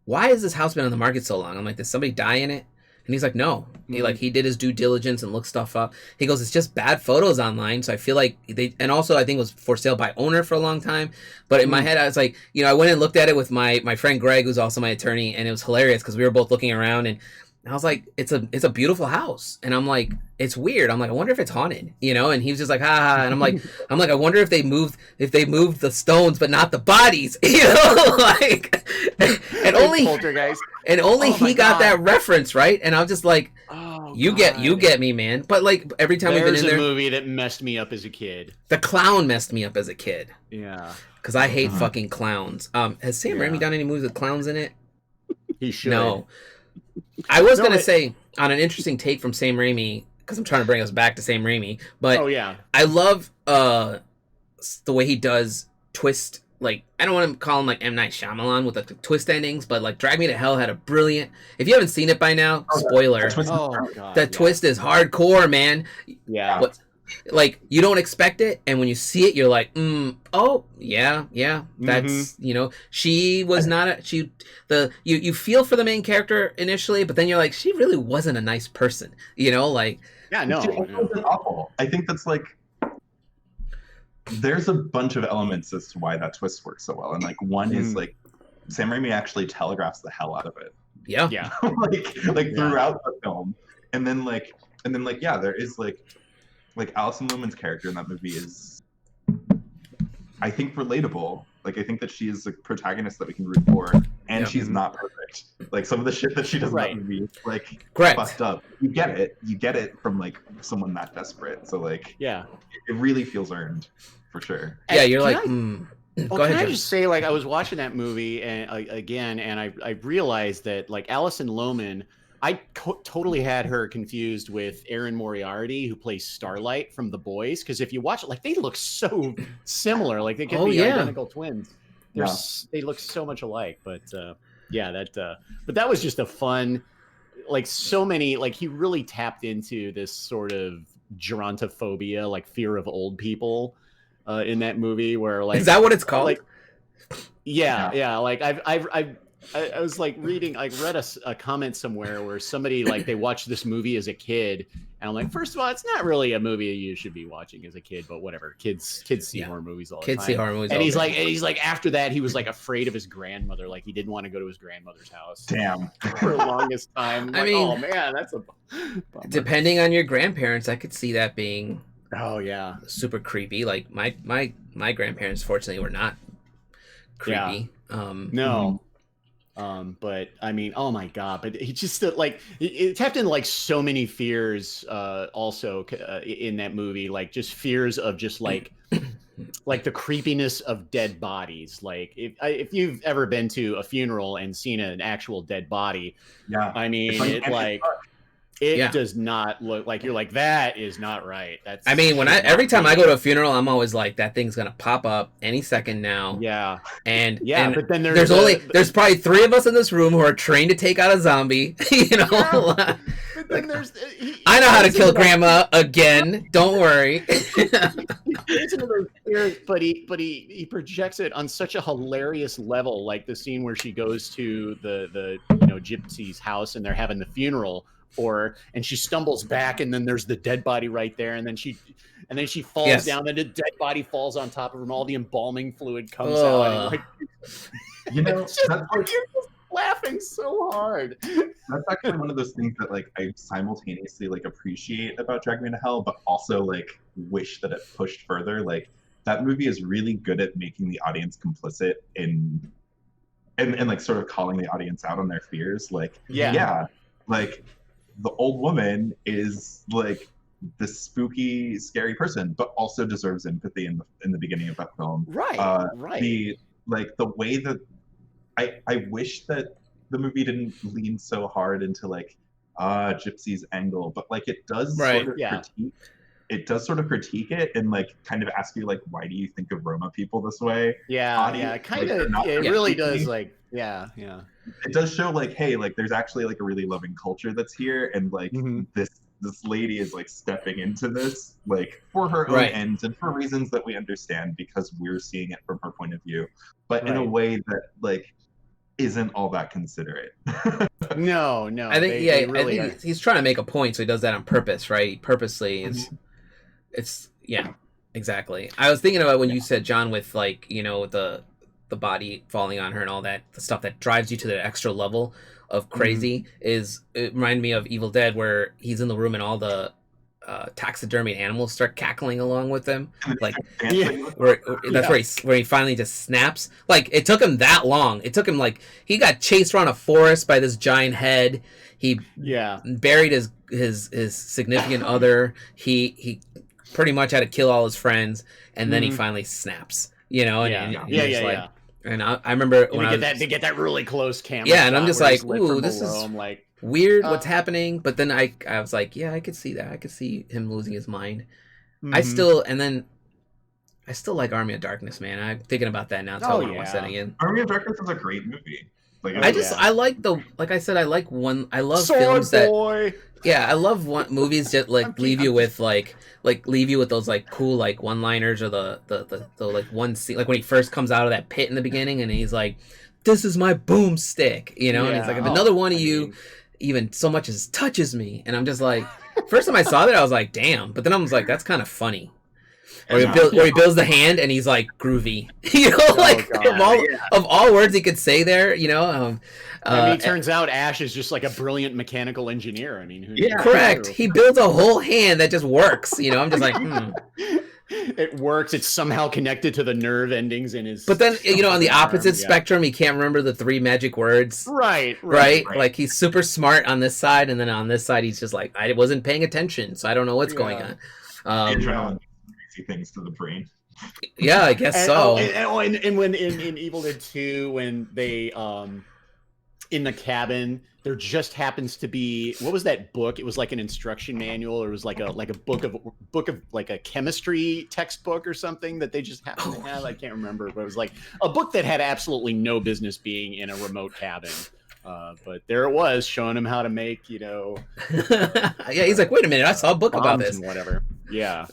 why has this house been on the market so long? I'm like, did somebody die in it? And he's like, no. He did his due diligence and looked stuff up. He goes, it's just bad photos online. So I feel like and also I think it was for sale by owner for a long time. But in my head, I was like, I went and looked at it with my friend Greg, who's also my attorney, and it was hilarious because we were both looking around and I was like, it's a beautiful house. And I'm like, it's weird. I'm like, I wonder if it's haunted, And he was just like, ha ha. And I'm like, I wonder if they moved the stones, but not the bodies, like, and only he got that reference, right? And I'm just like, you get me, man. But like every time we've been in there, there's a movie that messed me up as a kid. The Clown messed me up as a kid. Yeah. Because I hate fucking clowns. Has Sam Raimi done any movies with clowns in it? He should. No. I was going to say, on an interesting take from Sam Raimi, because I'm trying to bring us back to Sam Raimi, but I love the way he does twist, like, I don't want to call him like M. Night Shyamalan with the twist endings, but like Drag Me to Hell had a brilliant, if you haven't seen it by now, spoiler, the twist is hardcore, man. Yeah. Like, you don't expect it, and when you see it, you're like, oh, yeah, that's, she was not you feel for the main character initially, but then you're like, she really wasn't a nice person, like. Yeah, no. It's awful. I think that's like, there's a bunch of elements as to why that twist works so well, and like, one is like, Sam Raimi actually telegraphs the hell out of it. Yeah. like throughout the film, and then there is like Alison Lohman's character in that movie is, I think, relatable. Like, I think that she is a protagonist that we can root for, and she's not perfect. Like, some of the shit that she does in that movie is like fucked up. You get it from like someone that desperate. So like, it really feels earned for sure. Yeah, you're like, Go ahead, can I just say, like, I was watching that movie and I realized that like Alison Lohman, I totally had her confused with Erin Moriarty, who plays Starlight from The Boys. Because if you watch it, like, they look so similar. Like, they could be identical twins. They look so much alike. But but that was just a fun, like, so many, like, he really tapped into this sort of gerontophobia, like fear of old people, in that movie. Where, like, is that what it's called? Like, yeah. Like, I was like reading, I read a comment somewhere where somebody, like, they watched this movie as a kid, and I'm like, first of all, it's not really a movie you should be watching as a kid, but whatever. Kids see horror movies all the time. Kids see horror movies. And he's like, after that, he was like afraid of his grandmother. Like, he didn't want to go to his grandmother's house. Damn. For the longest time. I mean, oh man, that's a bummer. Depending on your grandparents, I could see that being super creepy. Like my grandparents, fortunately, were not creepy. No. But I mean, oh my God! But he just like it tapped into like so many fears. Also in that movie, like just fears of just like the creepiness of dead bodies. Like if you've ever been to a funeral and seen an actual dead body, I mean, it does not look like you're like, that is not right. That's, I mean, every time I go to a funeral, I'm always like, that thing's gonna pop up any second now. Yeah. And but then there's probably 3 of us in this room who are trained to take out a zombie. You know. Yeah. But then there's I know how to kill grandma again. Don't worry. But he projects it on such a hilarious level, like the scene where she goes to the gypsy's house and they're having the funeral. And she stumbles back, and then there's the dead body right there, and then she falls down, and the dead body falls on top of her, and all the embalming fluid comes out. And you're just laughing so hard. That's actually one of those things that like I simultaneously like appreciate about Drag Me to Hell, but also like wish that it pushed further. Like that movie is really good at making the audience complicit in and like sort of calling the audience out on their fears. Like like the old woman is like the spooky, scary person, but also deserves empathy in the beginning of that film. Right. The way that I wish that the movie didn't lean so hard into like Gypsy's angle, but like it does sort of critique it and like kind of ask you like, why do you think of Roma people this way? Kind of. It really does. Like, it does show like, hey, like there's actually like a really loving culture that's here, and like this lady is like stepping into this like for her own ends and for reasons that we understand because we're seeing it from her point of view, but in a way that like isn't all that considerate. No. I think he's trying to make a point, so he does that on purpose, right? He purposely is. It's exactly. I was thinking about when you said, John, with like the body falling on her and all that, the stuff that drives you to the extra level of crazy it reminded me of Evil Dead, where he's in the room and all the taxidermy animals start cackling along with him, like where he finally just snaps. Like it took him that long. It took him like he got chased around a forest by this giant head. He buried his significant other. He pretty much had to kill all his friends, and then he finally snaps. And I remember when they get that really close camera. Yeah, and I'm just like, ooh, this is like weird. What's happening? But then I was like, yeah, I could see that. I could see him losing his mind. I still like Army of Darkness, man. I'm thinking about that now. I want to watch that again. Army of Darkness is a great movie. Like, I like like I said, I love Sword films Boy. I love movies that like leave you with those like cool like one-liners, or the like one scene, like when he first comes out of that pit in the beginning and he's like, "This is my boomstick," and he's like, "If another one of you even so much as touches me," and I'm just like, first time I saw that I was like, "Damn," but then I was like, "That's kind of funny." Or he builds the hand and he's like groovy, of all words he could say there, it turns out Ash is just like a brilliant mechanical engineer. I mean, correct. He builds a whole hand that just works. I'm just like, It works. It's somehow connected to the nerve endings in his. But then on the opposite spectrum, he can't remember the 3 magic words. Right. Like he's super smart on this side, and then on this side he's just like, I wasn't paying attention, so I don't know what's going on. Things to the brain. Yeah, I guess so. And when in Evil Dead 2, when they in the cabin, there just happens to be, what was that book? It was like an instruction manual, or it was like a book of like a chemistry textbook or something that they just happened to have. I can't remember, but it was like a book that had absolutely no business being in a remote cabin. But there it was, showing him how to make, yeah, he's like, wait a minute, I saw a book about this. And whatever. Yeah.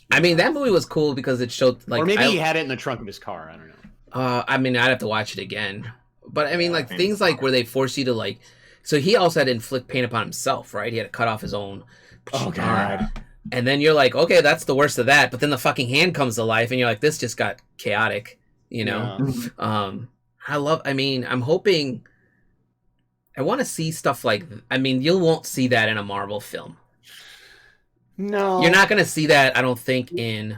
I mean, that movie was cool because it showed like, or maybe he had it in the trunk of his car. I don't know. I mean, I'd have to watch it again. But I mean, like things like where they force you to like. So he also had to inflict pain upon himself, right? He had to cut off his own. Oh God. And then you're like, okay, that's the worst of that. But then the fucking hand comes to life, and you're like, this just got chaotic, Yeah. I'm hoping. I want to see stuff like. I mean, you won't see that in a Marvel film. No, you're not going to see that. I don't think in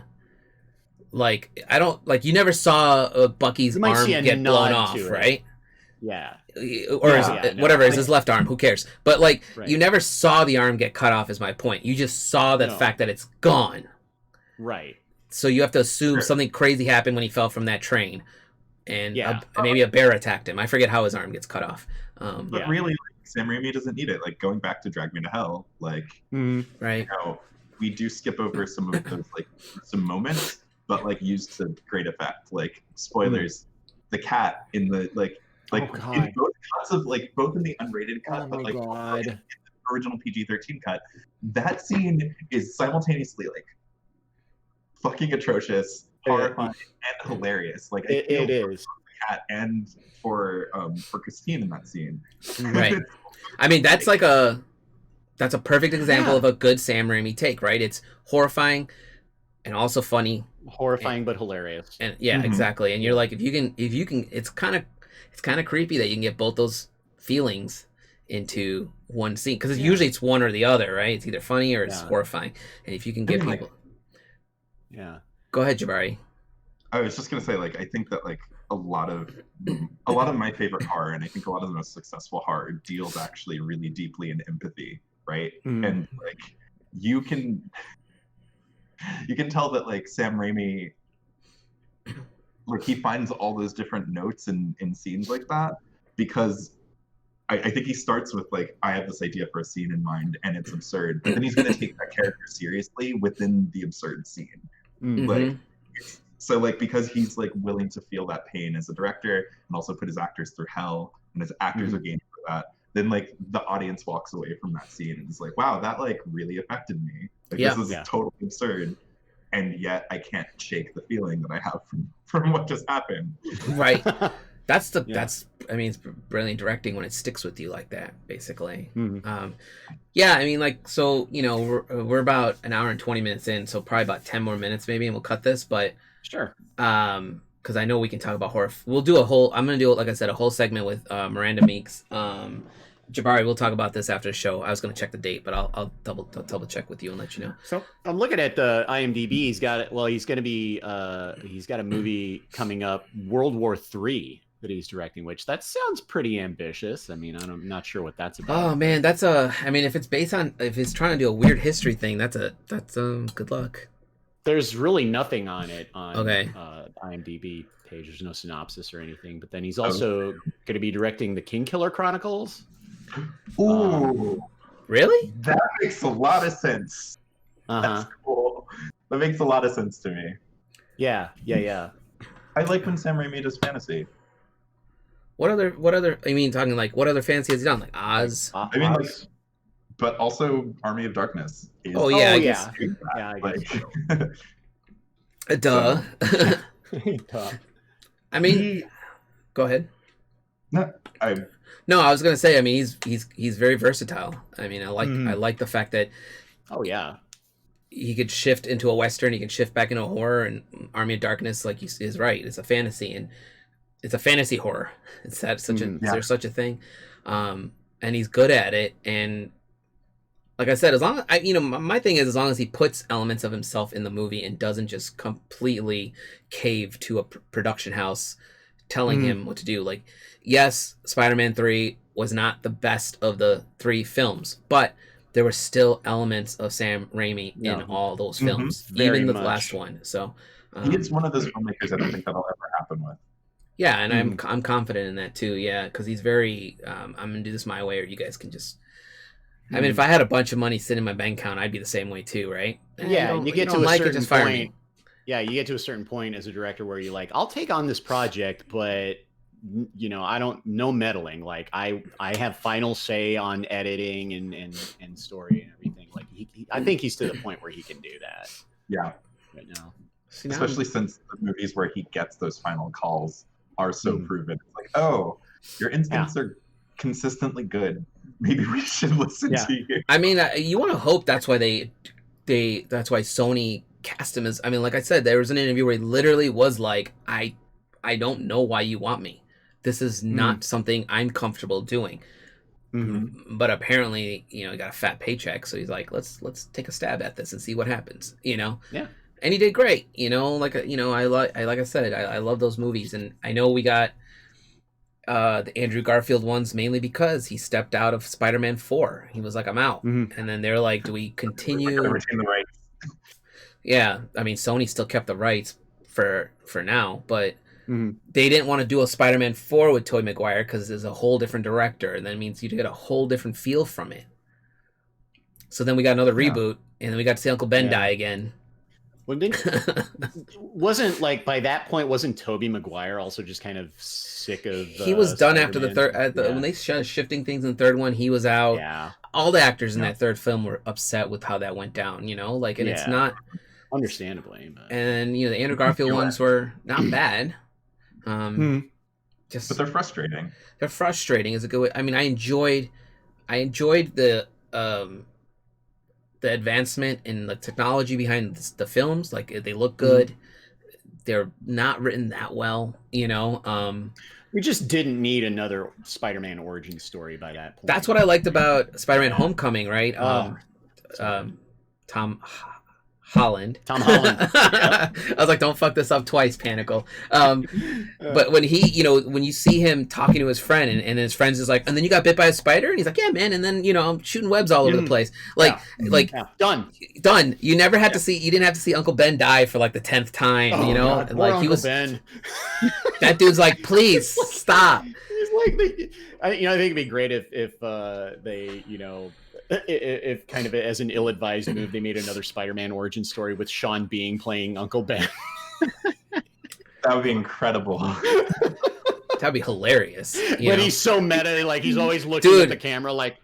Like, I don't like, you never saw Bucky's arm get blown off, right? Yeah. Or whatever, is his left arm, who cares? But like, you never saw the arm get cut off, is my point. You just saw the fact that it's gone. Right. So you have to assume something crazy happened when he fell from that train, and maybe a bear attacked him. I forget how his arm gets cut off. But really, like, Sam Raimi doesn't need it. Like, going back to Drag Me to Hell, like, right? You know, we do skip over some of those like some moments, but like used to great effect. Like, spoilers, the cat in the in both cuts of both in the unrated cut, but like in the original PG-13 cut, that scene is simultaneously like fucking atrocious, horrifying, and hilarious. Like, it is for the cat and for Christine in that scene. Right. I mean, that's a perfect example of a good Sam Raimi take, right? It's horrifying and also funny. Horrifying but hilarious. And exactly. And you're like, if you can, it's kind of creepy that you can get both those feelings into one scene, because usually it's one or the other, right? It's either funny or it's horrifying. And if you can get people, go ahead, Jabari. I was just gonna say, like, I think that like a lot of my favorite horror, and I think a lot of the most successful horror, deals actually really deeply in empathy, right? And like you can tell that like Sam Raimi, like, he finds all those different notes in scenes like that, because I think he starts with like, I have this idea for a scene in mind and it's absurd, but then he's going to take that character seriously within the absurd scene. Like, so like, because he's like willing to feel that pain as a director and also put his actors through hell, and his actors are game for that, then like the audience walks away from that scene and is like, wow, that like really affected me. Like, this is totally absurd, and yet I can't shake the feeling that I have from what just happened. Right. That's I mean, it's brilliant directing when it sticks with you like that, basically. I mean, like, so, you know, we're about an hour and 20 minutes in, so probably about 10 more minutes maybe, and we'll cut this, but sure. Because I know we can talk about horror. We'll do I'm going to do, like I said, a whole segment with Miranda Meeks. Jabari, we'll talk about this after the show. I was going to check the date, but I'll double check with you and let you know. So I'm looking at the IMDb. He's got he's going to be he's got a movie coming up, World War III, that he's directing, which that sounds pretty ambitious. I mean, I'm not sure what that's about. Oh man, I mean, if it's trying to do a weird history thing, that's good luck. There's really nothing on it on the IMDb page. There's no synopsis or anything. But then he's also going to be directing the Kingkiller Chronicles. Ooh, really? That makes a lot of sense. That's cool. That makes a lot of sense to me. Yeah. I like when Sam Raimi does fantasy. What other? I mean, talking like, what other fantasy has he done? Like Oz? I mean, like, but also Army of Darkness. I guess. Duh. I mean, go ahead. No, I was gonna say. I mean, he's very versatile. I mean, I like the fact that. Oh yeah. He could shift into a Western. He can shift back into a horror. And Army of Darkness, like you is right, it's a fantasy, and it's a fantasy horror. Is there such a thing? And he's good at it. And like I said, as long as my thing is, as long as he puts elements of himself in the movie and doesn't just completely cave to a production house telling him what to do. Like, yes, Spider-Man 3 was not the best of the 3 films, but there were still elements of Sam Raimi in all those films, even the last one. So he is one of those filmmakers I don't think that'll ever happen with. Yeah, and I'm confident in that too. Yeah, because he's very. I'm gonna do this my way, or you guys can just. I mean, if I had a bunch of money sitting in my bank account, I'd be the same way too, right? Yeah, you get to a certain point. Yeah, you get to a certain point as a director where you're like, I'll take on this project, but I don't no meddling. Like I have final say on editing and story and everything. Like I think he's to the point where he can do that. Yeah, right now. Especially since the movies where he gets those final calls are so proven. It's like, oh, your instincts are consistently good. Maybe we should listen to you. I mean, you want to hope that's why that's why Sony cast him as. I mean, like I said, there was an interview where he literally was like, I don't know why you want me. This is not something I'm comfortable doing. But apparently, he got a fat paycheck, so he's like, let's take a stab at this and see what happens. Yeah. and he did great. Like I said, I love those movies, and I know we got the Andrew Garfield ones mainly because he stepped out of Spider-Man 4. He was like, I'm out, and then they're like, do we continue? Retain the rights. Yeah, I mean, Sony still kept the rights for now, but they didn't want to do a Spider-Man 4 with Tobey Maguire because there's a whole different director, and that means you get a whole different feel from it. So then we got another reboot, and then we got to see Uncle Ben die again. Well, wasn't like by that point, wasn't Tobey Maguire also just kind of sick of? He was done after the third. When they started shifting things in the third one, he was out. Yeah. All the actors in that third film were upset with how that went down. And it's not understandably. But... And the Andrew Garfield ones were not bad. But they're frustrating. They're frustrating is a good way. I mean, I enjoyed the advancement in the technology behind the films. Like, they look good. They're not written that well, We just didn't need another Spider-Man origin story by that point. That's what I liked about Spider-Man Homecoming, right? Tom Holland. I was like, don't fuck this up twice, Panakal. But when when you see him talking to his friend, and his friend's is like, and then you got bit by a spider, and he's like, yeah, man, and then I'm shooting webs all over the place. Done. You never had to see. You didn't have to see Uncle Ben die for like the 10th time. God, like Uncle he was. Ben. That dude's like, please stop. He's like, I think it'd be great if they if kind of as an ill-advised move, they made another Spider-Man origin story with Sean Bean playing Uncle Ben. That would be incredible. That'd be hilarious. But he's so meta, like he's always looking at the camera, like.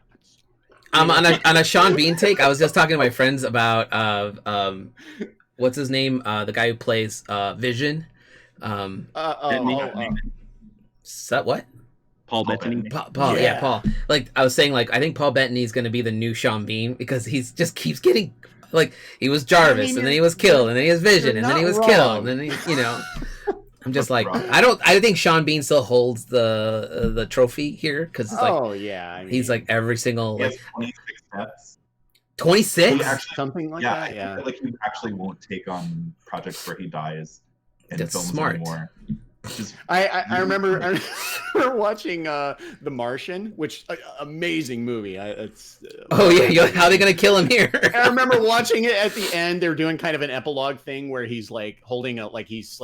On a Sean Bean take, I was just talking to my friends about what's his name, the guy who plays Vision. What? Paul Bettany. Paul, yeah, Paul. Like I was saying, like I think Paul Bettany's going to be the new Sean Bean because he's just keeps getting like he was Jarvis and then he was killed and then he was Vision and then he was killed and then I'm just like I think Sean Bean still holds the trophy here because it's like he's like every single he has 26 steps. 26? Something like that. Yeah, I feel like he actually won't take on projects where he dies in That's films smart. anymore. I remember watching The Martian, which amazing movie. How are they gonna kill him here? I remember watching it at the end. They're doing kind of an epilogue thing where he's like holding he's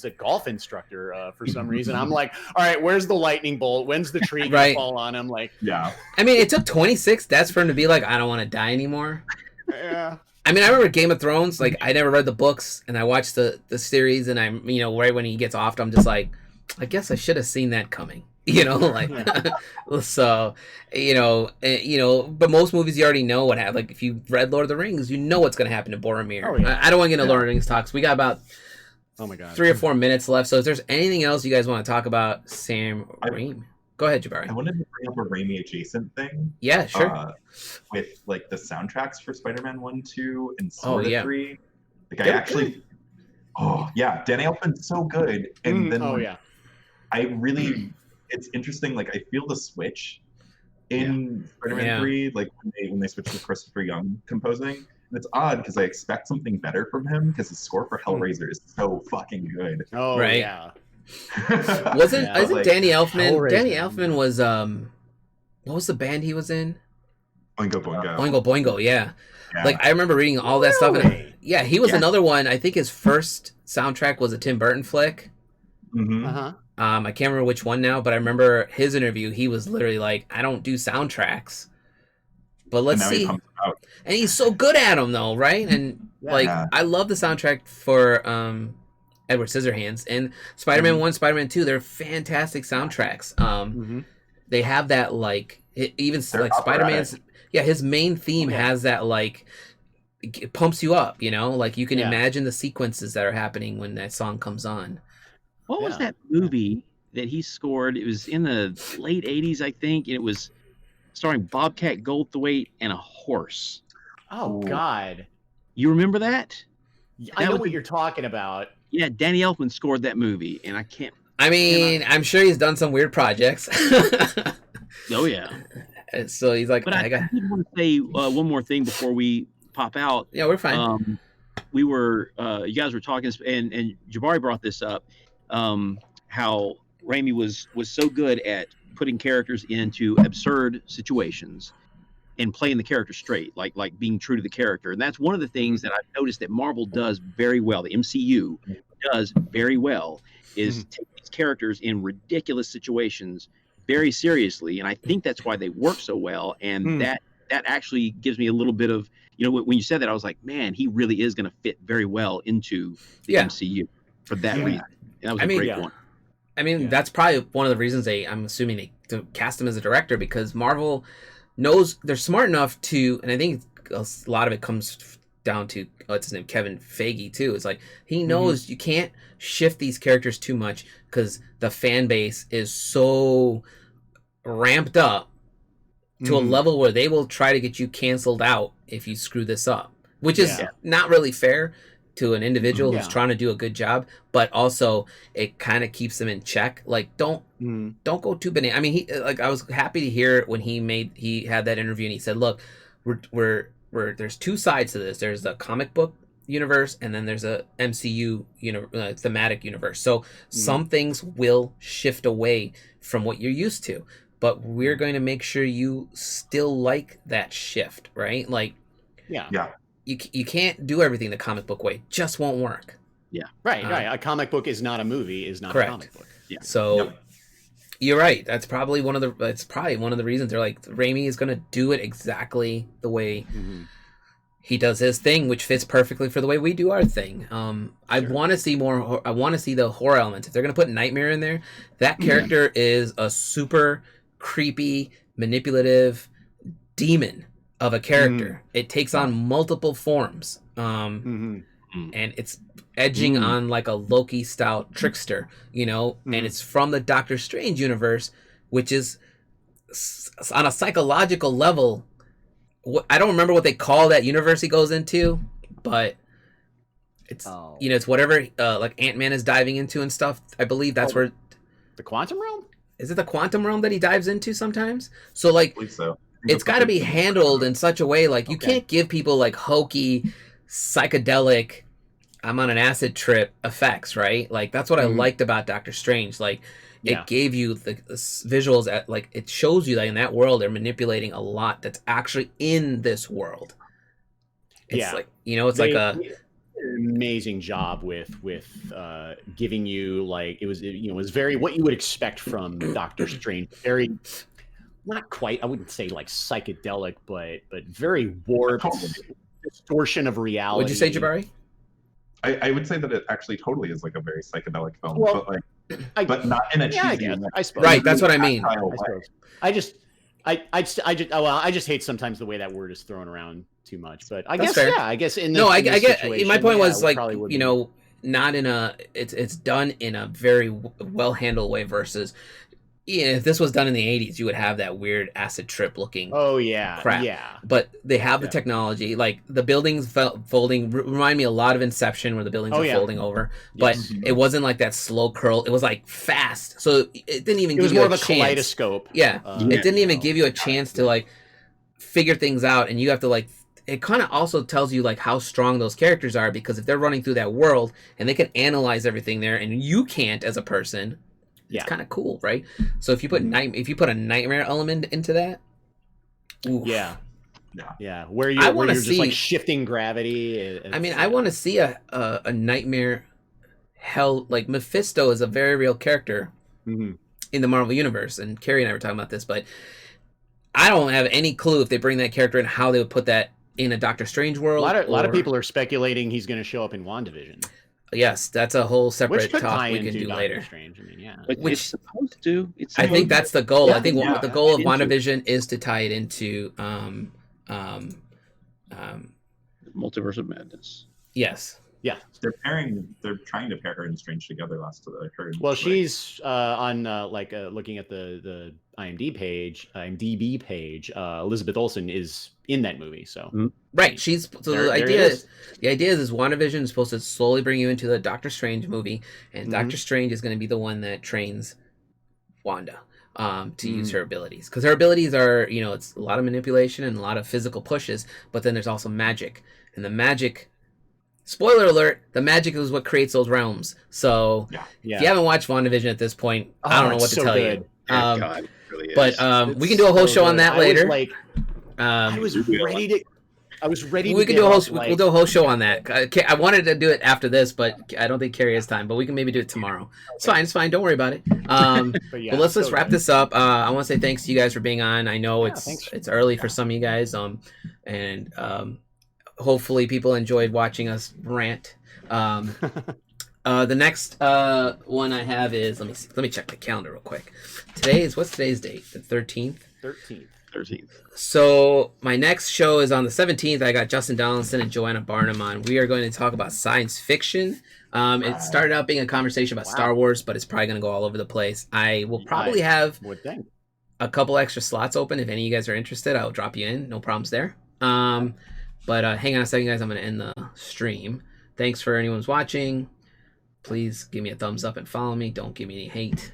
a golf instructor for some reason. I'm like, all right, where's the lightning bolt? When's the tree gonna fall on him? Like, yeah. I mean, it took 26 deaths for him to be like, I don't want to die anymore. Yeah. I mean, I remember Game of Thrones. Like, I never read the books, and I watched the series, and I'm, right when he gets off, I'm just like, I guess I should have seen that coming. So, but most movies you already know what happened. Like, if you read Lord of the Rings, you know what's going to happen to Boromir. Oh, yeah. I don't want to get into Lord of the Rings talks. We got about oh my God 3 or 4 minutes left. So if there's anything else you guys want to talk about, Sam Raimi. Go ahead, Jabari. I wanted to bring up a Raimi adjacent thing. Yeah, sure. With like the soundtracks for Spider-Man 1, 2, and sort of 3. Like They're actually good. Danny Elfman's so good. And then I really it's interesting, like I feel the switch in Spider-Man 3, like when they switch to Christopher Young composing. And it's odd because I expect something better from him because his score for Hellraiser is so fucking good. Oh right. Yeah. Wasn't Danny Elfman? Hellraiser. Danny Elfman was what was the band he was in? Oingo Boingo. Oingo Boingo, yeah. Like I remember reading all that stuff. And, he was another one. I think his first soundtrack was a Tim Burton flick. Mm-hmm. I can't remember which one now, but I remember his interview. He was literally like, "I don't do soundtracks, but let's see." And he's so good at them, though, right? And I love the soundtrack for Edward Scissorhands and Spider-Man 1, Spider-Man 2. They're fantastic soundtracks. They have that even like Spider-Man's. Yeah, his main theme has that it pumps you up. Like you can imagine the sequences that are happening when that song comes on. What was that movie that he scored? It was in the late 80s, I think, and it was starring Bobcat Goldthwait and a horse. Oh, God. You remember that? I know what you're talking about. Yeah, Danny Elfman scored that movie, and I can't... I'm sure he's done some weird projects. Oh, yeah. So he's like... But I did want to say one more thing before we pop out. Yeah, we're fine. you guys were talking, and Jabari brought this up, how Raimi was so good at putting characters into absurd situations and playing the character straight, like being true to the character. And that's one of the things that I've noticed that Marvel does very well. The MCU does very well is take these characters in ridiculous situations very seriously, and I think that's why they work so well. And that actually gives me a little bit of, when you said that, I was like, man, he really is going to fit very well into the MCU for that reason. And that was a great point. I mean, that's probably one of the reasons I'm assuming to cast him as a director, because Marvel knows they're smart enough to, and I think a lot of it comes down to what's his name, Kevin Feige too. It's like he knows you can't shift these characters too much because the fan base is so ramped up to a level where they will try to get you canceled out if you screw this up, which is not really fair to an individual who's trying to do a good job, but also it kind of keeps them in check. Like don't go too bananas. I mean, I was happy to hear when he had that interview and he said, look, we're there's two sides to this. There's the comic book universe and then there's a MCU thematic universe. So some things will shift away from what you're used to, but we're going to make sure you still like that shift, right? Like, you can't do everything the comic book way. It just won't work. Yeah. Right. A comic book is not a movie, is not correct. A comic book. Yeah. So you're right. That's probably one of the reasons they're like, Raimi is going to do it exactly the way he does his thing, which fits perfectly for the way we do our thing. I want to see more. I want to see the horror elements. If they're going to put Nightmare in there, that character is a super creepy, manipulative demon of a character. It takes on multiple forms. And it's edging on like a Loki style trickster, and it's from the Doctor Strange universe, which is on a psychological level. I don't remember what they call that universe he goes into, but it's it's whatever like Ant-Man is diving into and stuff. I believe that's where the quantum realm. Is it the quantum realm that he dives into sometimes? So like, I believe so. It's got to be handled in such a way, like you can't give people like hokey, psychedelic, I'm on an acid trip effects, right? Like that's what I liked about Doctor Strange. Like it gave you the visuals like it shows you that in that world they're manipulating a lot that's actually in this world. It's like it's like a amazing job with giving you like it was very what you would expect from Doctor Strange. Very not quite, I wouldn't say like psychedelic, but very warped distortion of reality. Would you say, Jabari? I would say that it actually totally is like a very psychedelic film, but not in a cheesy way. I suppose. Right, that's what I mean. I just hate sometimes the way that word is thrown around too much. But I guess fair. I guess in this, I get. My point was like not in a. It's done in a very well handled way versus. If this was done in the 80s, you would have that weird acid trip looking crap. Yeah. But they have the technology. Like the buildings folding remind me a lot of Inception where the buildings are folding over. But it wasn't like that slow curl. It was like fast. So it didn't even give you a chance. It was more of a kaleidoscope. Yeah. It didn't even give you a chance to like figure things out. And you have to like, it kind of also tells you like how strong those characters are, because if they're running through that world and they can analyze everything there and you can't as a person, it's kind of cool, right? So if you put a nightmare element into that, where you're just like shifting gravity. I want to see a nightmare hell. Like Mephisto is a very real character in the Marvel universe, and Carey and I were talking about this, but I don't have any clue if they bring that character in how they would put that in a Doctor Strange world. A lot of people are speculating he's going to show up in WandaVision. Yes, that's a whole separate talk we can do later. Strange. I mean, Which it's supposed to. I think that's the goal. I think the goal of WandaVision is to tie it into Multiverse of Madness. Yes. Yeah, they're trying to pair her and Strange together. Last I heard. Well, she's on looking at the IMDb page. Elizabeth Olsen is in that movie, so right. The idea is WandaVision is supposed to slowly bring you into the Doctor Strange movie, and Doctor Strange is going to be the one that trains Wanda to use her abilities, because her abilities are it's a lot of manipulation and a lot of physical pushes, but then there's also magic, and the magic spoiler alert, the magic is what creates those realms. So if you haven't watched WandaVision at this point, I don't know what to tell you. God, it really is. But we can do a whole show on that later. I was ready to. We can do a whole. We'll do a whole show on that. I wanted to do it after this, but I don't think Carey has time. But we can maybe do it tomorrow. It's fine. It's fine. Don't worry about it. But let's wrap this up. I want to say thanks to you guys for being on. I know it's early for some of you guys. And hopefully people enjoyed watching us rant. The next one I have is let me check my calendar real quick. What's today's date? The 13th. 13th. So my next show is on the 17th. I got Justin Donaldson and Joanna Barnum on. We are going to talk about science fiction. It started out being a conversation about Star Wars, but it's probably going to go all over the place. I will probably have a couple extra slots open. If any of you guys are interested, I'll drop you in. No problems there. But hang on a second, guys. I'm going to end the stream. Thanks for anyone's watching. Please give me a thumbs up and follow me. Don't give me any hate.